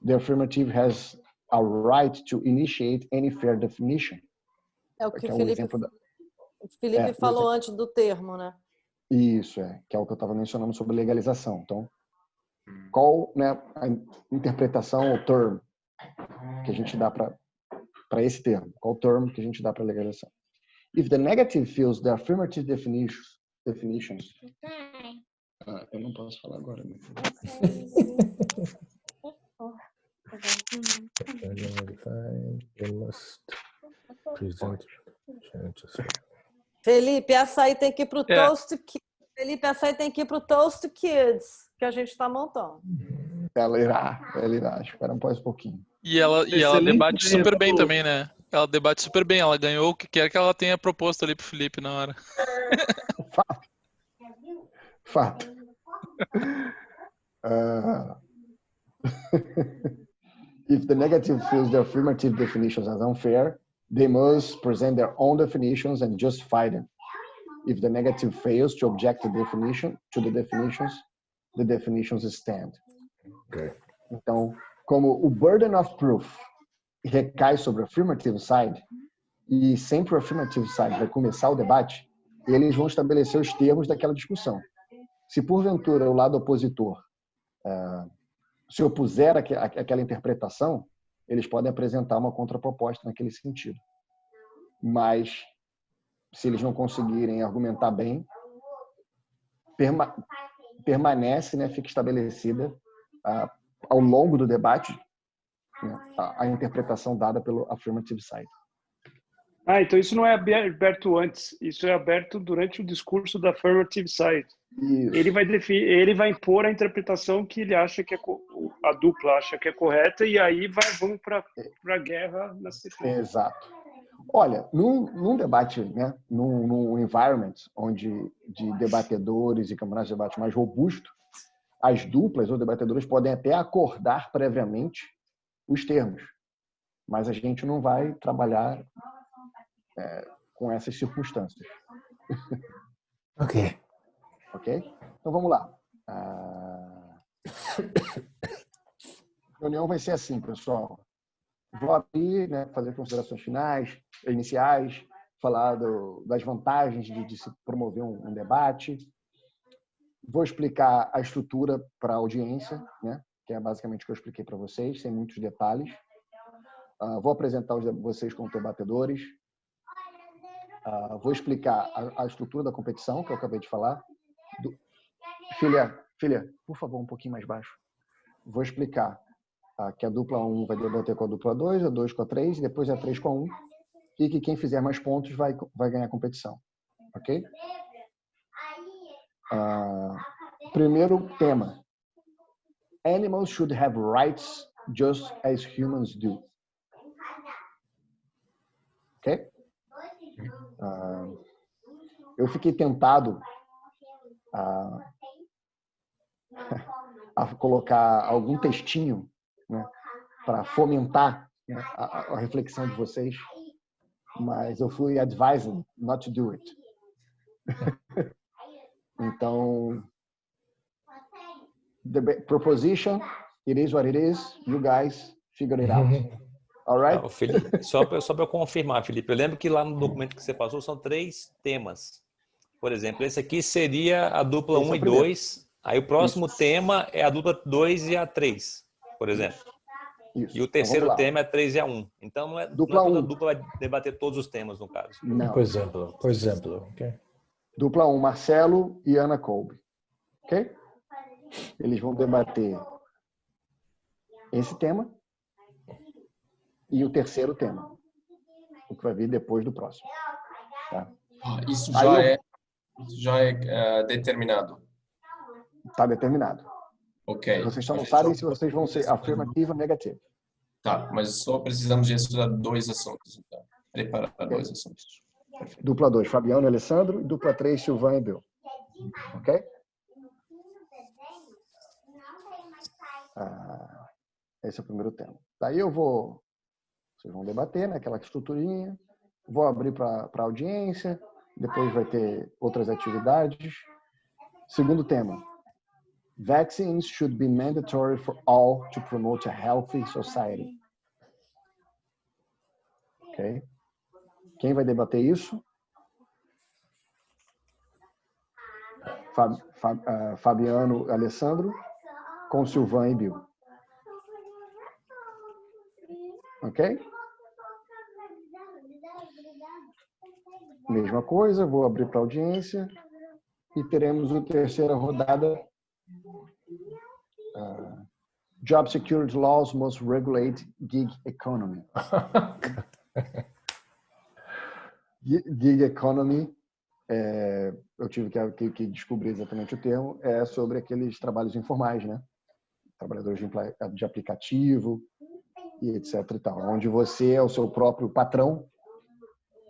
The affirmative has a right to initiate any fair definition. É o que o Felipe falou antes do termo, né? Isso, que é o que eu estava mencionando sobre legalização. Então, qual, né, a interpretação ou term que a gente dá para esse termo? Qual term que a gente dá para legalização? If the negative fills the affirmative definitions. Eu não posso falar agora. Né? Felipe, essa aí tem que ir para o Toast Kids. Felipe, essa aí tem que ir para o Toast Kids, que a gente está montando. Ela irá. Espera um pouquinho. E ela debate super bem também, né? Ela debate super bem. Ela ganhou o que quer que ela tenha proposto ali pro Felipe na hora. Fato. If the negative feels the affirmative definitions as unfair, they must present their own definitions and justify them. If the negative fails to object to the definitions stand. Okay. Então, como o burden of proof recai sobre o affirmative side, e sempre o affirmative side vai começar o debate, eles vão estabelecer os termos daquela discussão. Se porventura o lado opositor se opuser àquela interpretação, eles podem apresentar uma contraproposta naquele sentido. Mas se eles não conseguirem argumentar bem, permanece, né, fica estabelecida ao longo do debate, né, a interpretação dada pelo affirmative side. Então isso não é aberto antes, isso é aberto durante o discurso da affirmative side. Isso. Ele vai impor a interpretação que ele acha que a dupla acha que é correta, e aí vamos para a guerra na sequência. Exato. Olha, num debate, né, num environment de debatedores e campeonatos de debate mais robusto, as duplas ou debatedores podem até acordar previamente os termos, mas a gente não vai trabalhar com essas circunstâncias. Ok. Ok? Então vamos lá. A reunião vai ser assim, pessoal. Vou abrir, né, fazer considerações finais, iniciais, falar das vantagens de se promover um debate. Vou explicar a estrutura para a audiência, né, que é basicamente o que eu expliquei para vocês, sem muitos detalhes. Vou apresentar vocês como debatedores. Vou explicar a estrutura da competição, que eu acabei de falar. Filha, por favor, um pouquinho mais baixo. Vou explicar que a dupla 1 vai debater com a dupla 2, a 2 com a 3, e depois a 3 com a 1, e que quem fizer mais pontos vai ganhar a competição. Ok? Primeiro tema. Animals should have rights just as humans do. Ok? Eu fiquei tentado a colocar algum textinho, né, para fomentar, né, a reflexão de vocês, mas eu fui advised not to do it. Então, the proposition, it is what it is, you guys figure it out. All right? Não, Felipe, só para eu confirmar, Felipe, eu lembro que lá no documento que você passou são 3 temas. Por exemplo, esse aqui seria a dupla 1 e 2, aí o próximo tema é a dupla 2 e a 3, por exemplo. Isso. E o terceiro então, tema é 3 e a 1. Então não é dupla toda 1. dupla vai debater todos os temas, no caso. Não. Por exemplo, ok? Dupla 1, Marcelo e Ana Kolbe. Ok? Eles vão debater esse tema e o terceiro tema, o que vai vir depois do próximo. Tá? Isso já é determinado. Está determinado. Ok. Vocês só não sabem se vocês vão ser afirmativa ou negativa. Tá, mas só precisamos de estudar 2 assuntos. Então. Preparar 2 assuntos. Perfeito. Dupla 2, Fabiano e Alessandro. E dupla 3, Silvan e Bill. Ok? Esse é o primeiro tema. Daí vocês vão debater, né, aquela estruturinha. Vou abrir para a audiência. Depois vai ter outras atividades. Segundo tema. Vaccines should be mandatory for all to promote a healthy society. Ok? Quem vai debater isso? Fabiano, Alessandro, com Silvan e Bill. Ok? Mesma coisa, vou abrir para a audiência e teremos a terceira rodada. Job security laws must regulate gig economy. Gig economy, eu tive que descobrir exatamente o termo, é sobre aqueles trabalhos informais, né? Trabalhadores de aplicativo e etc e tal, onde você é o seu próprio patrão,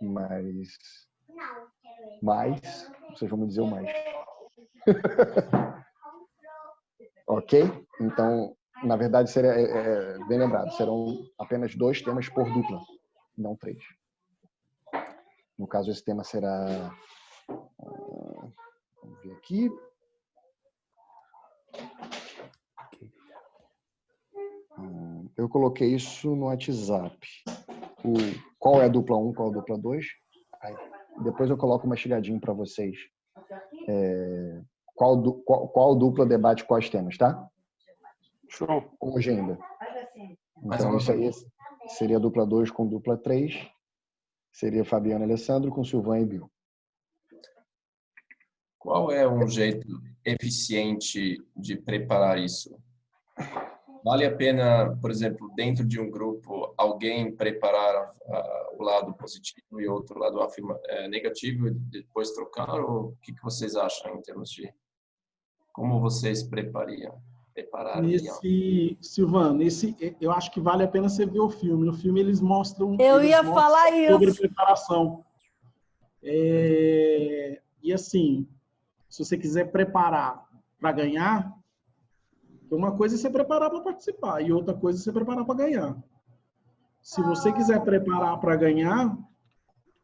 mas vocês vão me dizer o mais. Ok? Então, na verdade, bem lembrado, serão apenas 2 temas por dupla, não 3. No caso, esse tema será... Vamos ver aqui. Eu coloquei isso no WhatsApp. Qual é a dupla 1, qual é a dupla 2? Aí, depois eu coloco uma chegadinha para vocês. Qual dupla debate quais temas, tá? Show. Hoje ainda. Então, isso aí seria a dupla 2 com dupla 3. Seria Fabiano e Alessandro com Silvan e Bill. qual é um jeito eficiente de preparar isso? Vale a pena, por exemplo, dentro de um grupo, alguém preparar o lado positivo e outro lado negativo e depois trocar? Ou o que vocês acham em termos de como vocês preparariam? Silvano, eu acho que vale a pena você ver o filme. No filme eles mostram... falar sobre isso. preparação. E assim, se você quiser preparar para ganhar, uma coisa é você preparar para participar e outra coisa é você preparar para ganhar. Se você quiser preparar para ganhar,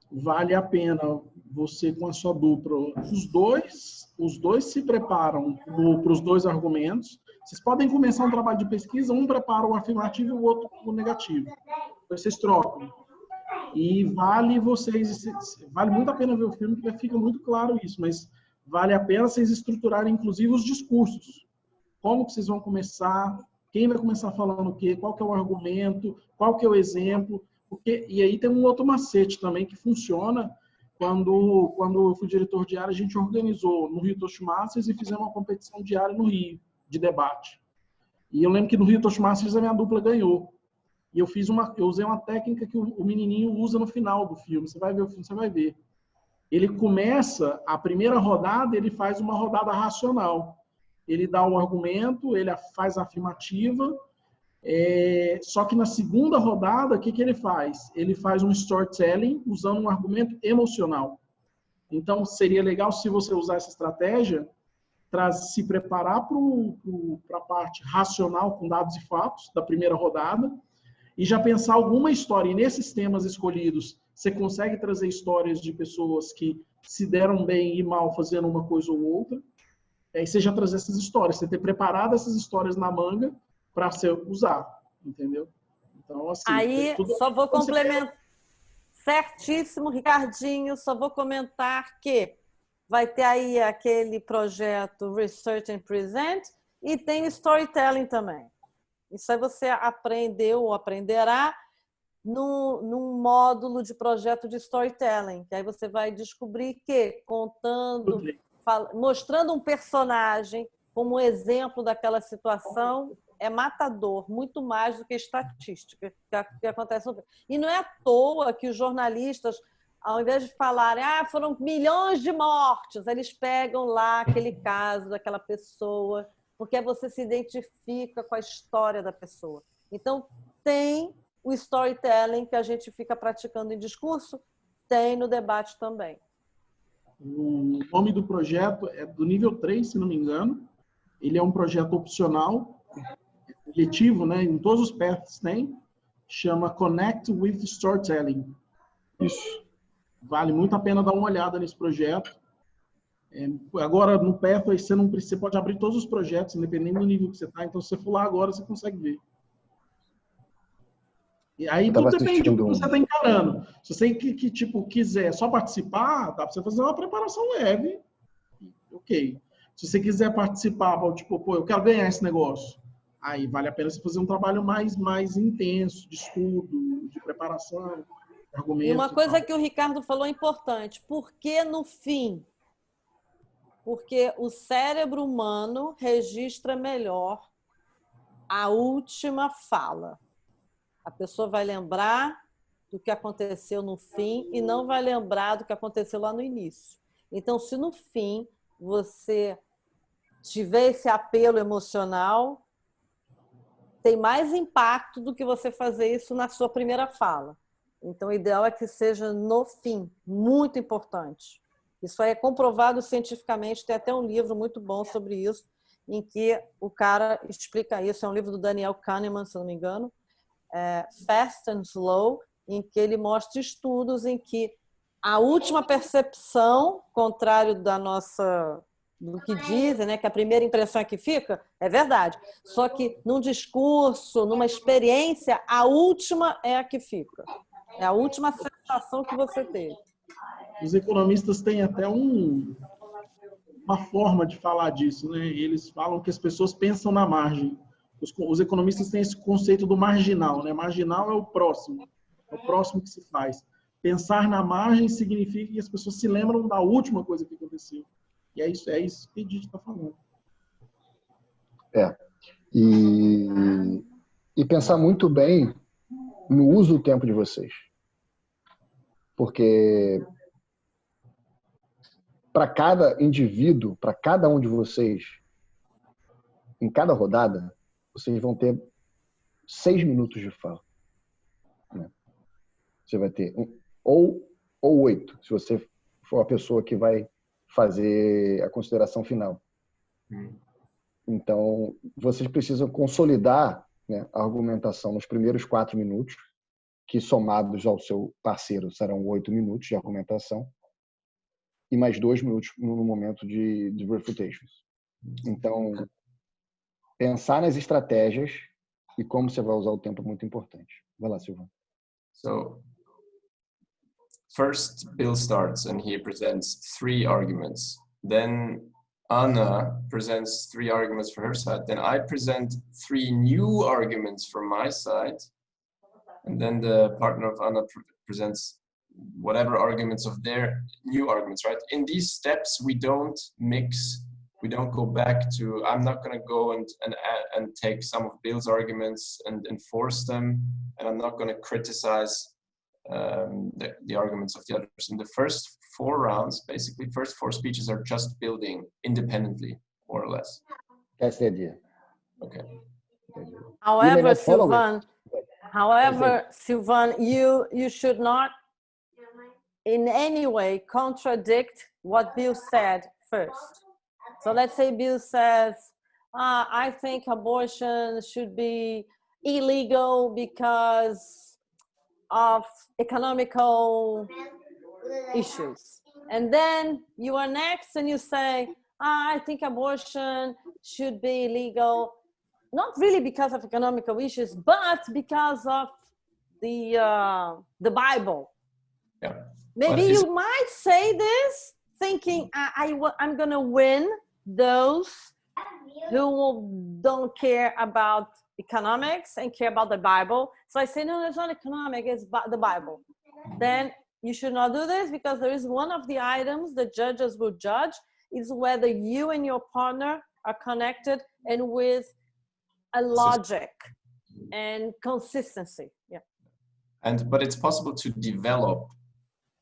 vale a pena você com a sua dupla. Os dois se preparam para os dois argumentos. Vocês podem começar um trabalho de pesquisa, um prepara o afirmativo e o outro o negativo. Depois vocês trocam. E vale muito a pena ver o filme, porque fica muito claro isso, mas vale a pena vocês estruturarem, inclusive, os discursos. Como que vocês vão começar, quem vai começar falando o quê, qual que é o argumento, qual que é o exemplo, e aí tem um outro macete também que funciona. Quando eu fui diretor de área, a gente organizou no Rio Toastmasters e fizemos uma competição diária no Rio, de debate. E eu lembro que no Rio Toastmasters a minha dupla ganhou. E eu usei uma técnica que o menininho usa no final do filme. Você vai ver o filme, você vai ver. Ele começa, a primeira rodada, ele faz uma rodada racional. Ele dá o argumento, ele faz a afirmativa, só que na segunda rodada, o que ele faz? Ele faz um storytelling usando um argumento emocional. Então, seria legal se você usar essa estratégia, se preparar para a parte racional com dados e fatos da primeira rodada e já pensar alguma história. E nesses temas escolhidos, você consegue trazer histórias de pessoas que se deram bem e mal fazendo uma coisa ou outra. Aí você já trazer essas histórias, você ter preparado essas histórias na manga para você usar, entendeu? Então, assim... Aí, só vou complementar. Certíssimo, Ricardinho, só vou comentar que vai ter aí aquele projeto Research and Present e tem Storytelling também. Isso aí você aprendeu ou aprenderá num módulo de projeto de Storytelling, que aí você vai descobrir que, mostrando um personagem como exemplo daquela situação, é matador, muito mais do que estatística que acontece no filme. E não é à toa que os jornalistas, ao invés de falarem foram milhões de mortes, eles pegam lá aquele caso daquela pessoa, porque você se identifica com a história da pessoa. Então, tem o storytelling que a gente fica praticando em discurso, tem no debate também. O nome do projeto é do nível 3, se não me engano. Ele é um projeto opcional, letivo, né? Em todos os paths tem. Chama Connect with Storytelling. Isso. Vale muito a pena dar uma olhada nesse projeto. Agora, no path, você pode abrir todos os projetos, independente do nível que você está. Então, se você for lá agora, você consegue ver. E aí tudo depende do que você está encarando. Se você quiser só participar, dá para você fazer uma preparação leve. Ok. Se você quiser participar, eu quero ganhar esse negócio. Aí vale a pena você fazer um trabalho mais intenso, de estudo, de preparação, argumentos. E uma coisa que o Ricardo falou é importante. Por que no fim? Porque o cérebro humano registra melhor a última fala. A pessoa vai lembrar do que aconteceu no fim e não vai lembrar do que aconteceu lá no início. Então, se no fim você tiver esse apelo emocional, tem mais impacto do que você fazer isso na sua primeira fala. Então, o ideal é que seja no fim, muito importante. Isso aí é comprovado cientificamente, tem até um livro muito bom sobre isso, em que o cara explica isso. É um livro do Daniel Kahneman, se não me engano, Fast and Slow, em que ele mostra estudos em que a última percepção, contrário do que dizem, né, que a primeira impressão é que fica, é verdade. Só que num discurso, numa experiência, a última é a que fica. É a última sensação que você teve. Os economistas têm até uma forma de falar disso, né? Eles falam que as pessoas pensam na margem. Os economistas têm esse conceito do marginal, né? Marginal é o próximo que se faz. Pensar na margem significa que as pessoas se lembram da última coisa que aconteceu. E é isso que a Edith está falando. E pensar muito bem no uso do tempo de vocês. Porque para cada indivíduo, para cada um de vocês, em cada rodada, vocês vão ter 6 minutos de fala. Né? Você vai ter ou 8, se você for a pessoa que vai fazer a consideração final. Então, vocês precisam consolidar, né, a argumentação nos primeiros 4 minutos, que somados ao seu parceiro serão 8 minutos de argumentação, e mais 2 minutos no momento de refutations. Então, pensar nas estratégias e como você vai usar o tempo é muito importante. Vai lá, Silvan. So, first Bill starts and he presents 3 arguments. Then Anna presents 3 arguments for her side. Then I present 3 new arguments from my side. And then the partner of Anna presents whatever arguments of their new arguments, right? In these steps, we don't mix, we don't go back to, I'm not going to go and take some of Bill's arguments and enforce them. And I'm not going to criticize the arguments of the others. In the first 4 rounds, basically, first 4 speeches are just building independently, more or less. That's the idea. Okay. However, Silvan, you should not in any way contradict what Bill said first. So let's say Bill says, I think abortion should be illegal because of economical issues. And then you are next and you say, I think abortion should be illegal, not really because of economical issues, but because of the Bible. Yeah. Maybe you might say this thinking, I'm going to win those who don't care about economics and care about the Bible. So I say, no, it's not economic, it's the Bible. Then you should not do this, because there is one of the items the judges will judge is whether you and your partner are connected and with a logic and consistency. Yeah. But it's possible to develop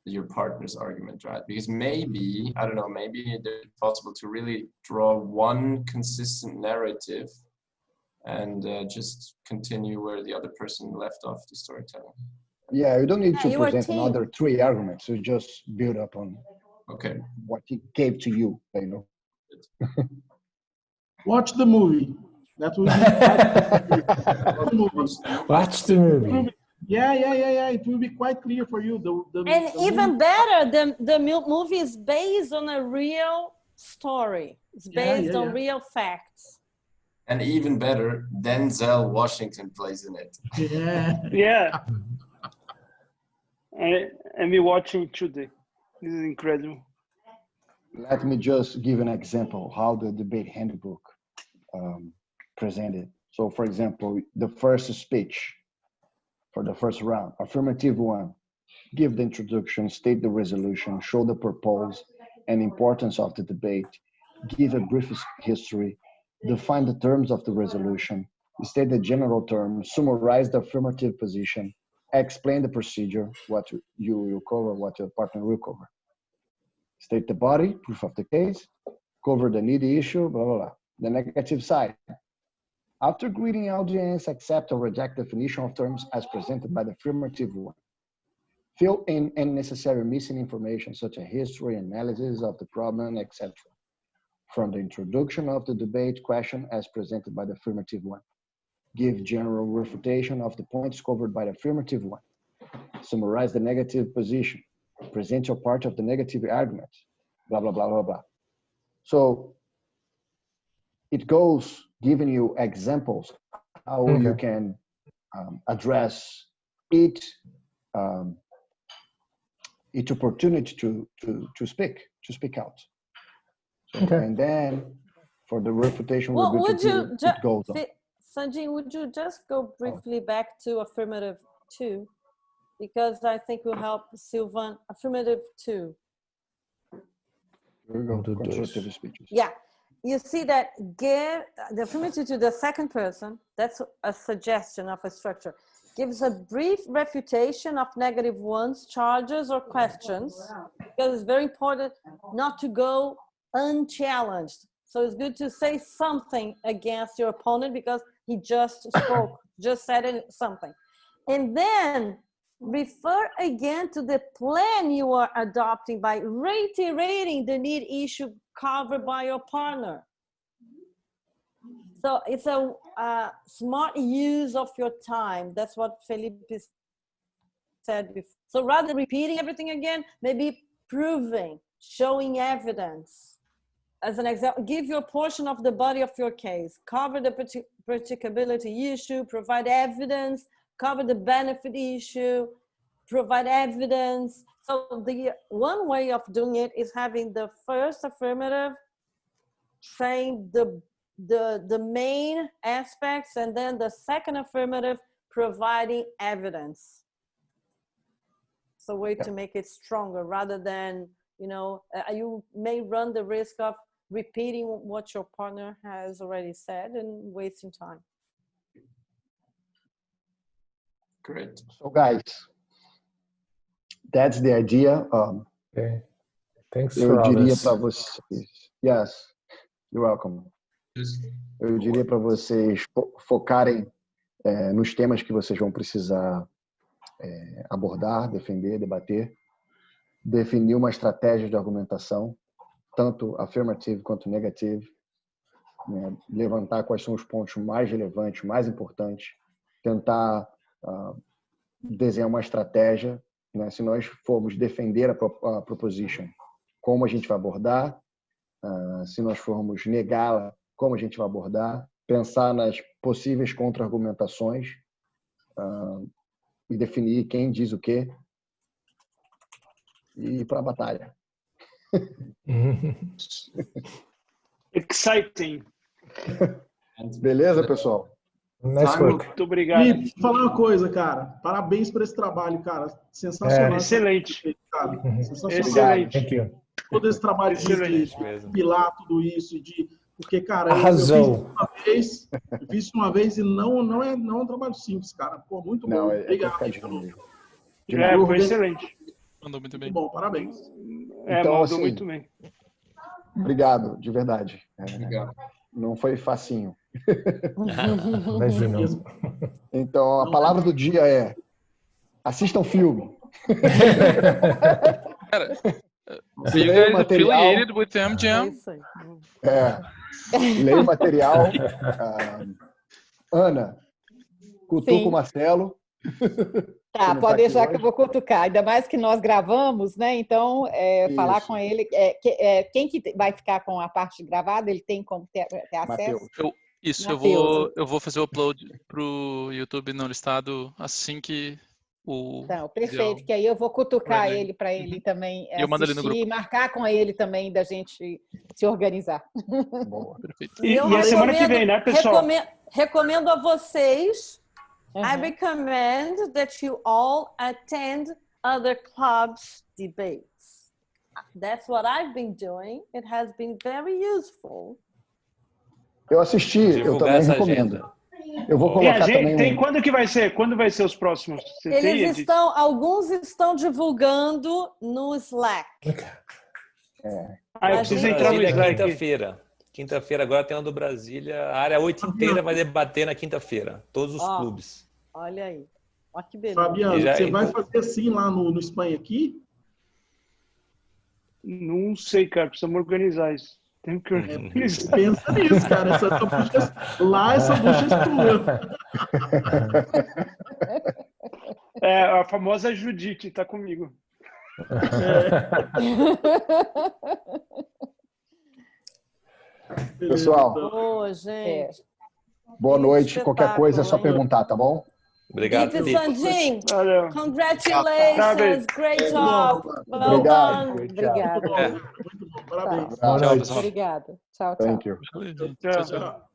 your partner's argument, right? Because maybe, I don't know, maybe it's possible to really draw one consistent narrative and just continue where the other person left off the storytelling. Yeah, you don't need to present another 3 arguments. You just build up on what he gave to you, you know. Watch the movie. That will be Watch the movie. Yeah. It will be quite clear for you. And even better, the movie is based on a real story. It's based on real facts. And even better, Denzel Washington plays in it. Yeah. And we watching today. This is incredible. Let me just give an example how the debate handbook presented. So, for example, the first speech for the first round, affirmative 1, give the introduction, state the resolution, show the purpose and importance of the debate, give a brief history, define the terms of the resolution, state the general terms, summarize the affirmative position, explain the procedure, what you will cover, what your partner will cover. State the body, proof of the case, cover the needy issue, blah, blah, blah. The negative side. After greeting the audience, accept or reject definition of terms as presented by the affirmative 1. Fill in unnecessary missing information such as history, analysis of the problem, etc. From the introduction of the debate question as presented by the affirmative 1. Give general refutation of the points covered by the affirmative 1. Summarize the negative position. Present your part of the negative argument. Blah, blah, blah, blah, blah. So it goes giving you examples how you can address each opportunity to speak out. So, and then for the refutation, it goes on. Sanjin, would you just go briefly back to affirmative 2? Because I think will help Silvan. Affirmative 2. Constructive speeches. Yeah. You see that give the affirmative to the second person, that's a suggestion of a structure, gives a brief refutation of negative ones, charges, or questions, because it's very important not to go unchallenged. So it's good to say something against your opponent because he just spoke, just said something. And then refer again to the plan you are adopting by reiterating the need issue covered by your partner. So it's a smart use of your time. That's what Felipe said before. So rather than repeating everything again, maybe proving, showing evidence. As an example, give your portion of the body of your case, cover the practicability issue, provide evidence, cover the benefit issue, provide evidence. So the one way of doing it is having the first affirmative saying the main aspects, and then the second affirmative providing evidence. It's a way to make it stronger rather than, you may run the risk of repeating what your partner has already said and wasting time. Great. So guys, that's the idea. Okay. Thanks Eu for all diria this. para vocês. Yes, you're welcome. Eu diria para vocês focarem nos temas que vocês vão precisar abordar, defender, debater, definir uma estratégia de argumentação, tanto affirmative quanto negative, né? Levantar quais são os pontos mais relevantes, mais importantes, tentar desenhar uma estratégia, né? Se nós formos defender a proposition, como a gente vai abordar, se nós formos negá-la, como a gente vai abordar, pensar nas possíveis contra-argumentações e definir quem diz o quê e ir para a batalha. Exciting. Beleza, pessoal? Nice work. Muito obrigado. E vou falar uma coisa, cara. Parabéns por esse trabalho, cara. Sensacional. Excelente. Cara. Sensacional. Excelente. Thank you. Todo esse trabalho de pilar tudo isso, porque, cara, Arrasou. eu fiz isso uma vez e não é um trabalho simples, cara. Pô, muito bom. Não, obrigado. Foi excelente. Mandou muito bem. Muito bom, parabéns. Então, mandou assim, muito bem. Obrigado, de verdade. Obrigado. Não foi facinho. Imagina. Então, a palavra do dia é: assistam filme. Cara, so you guys affiliated with MGM? Leia o material. Ana, cutuca o Marcelo. Tá, pode deixar que eu vou cutucar. Ainda mais que nós gravamos, né? Então, falar com ele. Quem que vai ficar com a parte gravada, ele tem como ter acesso? Eu vou fazer o upload pro YouTube no listado assim que o... Então, perfeito, que aí eu vou cutucar ele para ele também assistir e marcar com ele também da gente se organizar. Boa, perfeito. E a semana que vem, né, pessoal? Recomendo a vocês, I recommend that you all attend other clubs' debates. That's what I've been doing. It has been very useful. Eu assisti, eu também recomendo. Eu vou colocar também. Quando que vai ser? Quando vai ser os próximos? Alguns estão divulgando no Slack. Eu preciso entrar no Slack. Quinta-feira. Quinta-feira agora tem uma do Brasília. A área 8 inteira vai debater na quinta-feira. Todos os clubes. Olha aí. Olha que beleza. Fabiano, você vai fazer assim lá no Espanha aqui? Não sei, cara. Precisamos organizar isso. Tem que organizar. Pensa nisso, cara. Lá essa bucha é tua. A famosa Judite tá comigo. Pessoal, gente. Boa noite. Qualquer coisa é só perguntar, tá bom? Obrigado, Felipe. Congratulations. Great job. Well done. Obrigada. Muito bom. Parabéns. Boa noite. Obrigada. Tchau, tchau. Thank you. Tchau, tchau.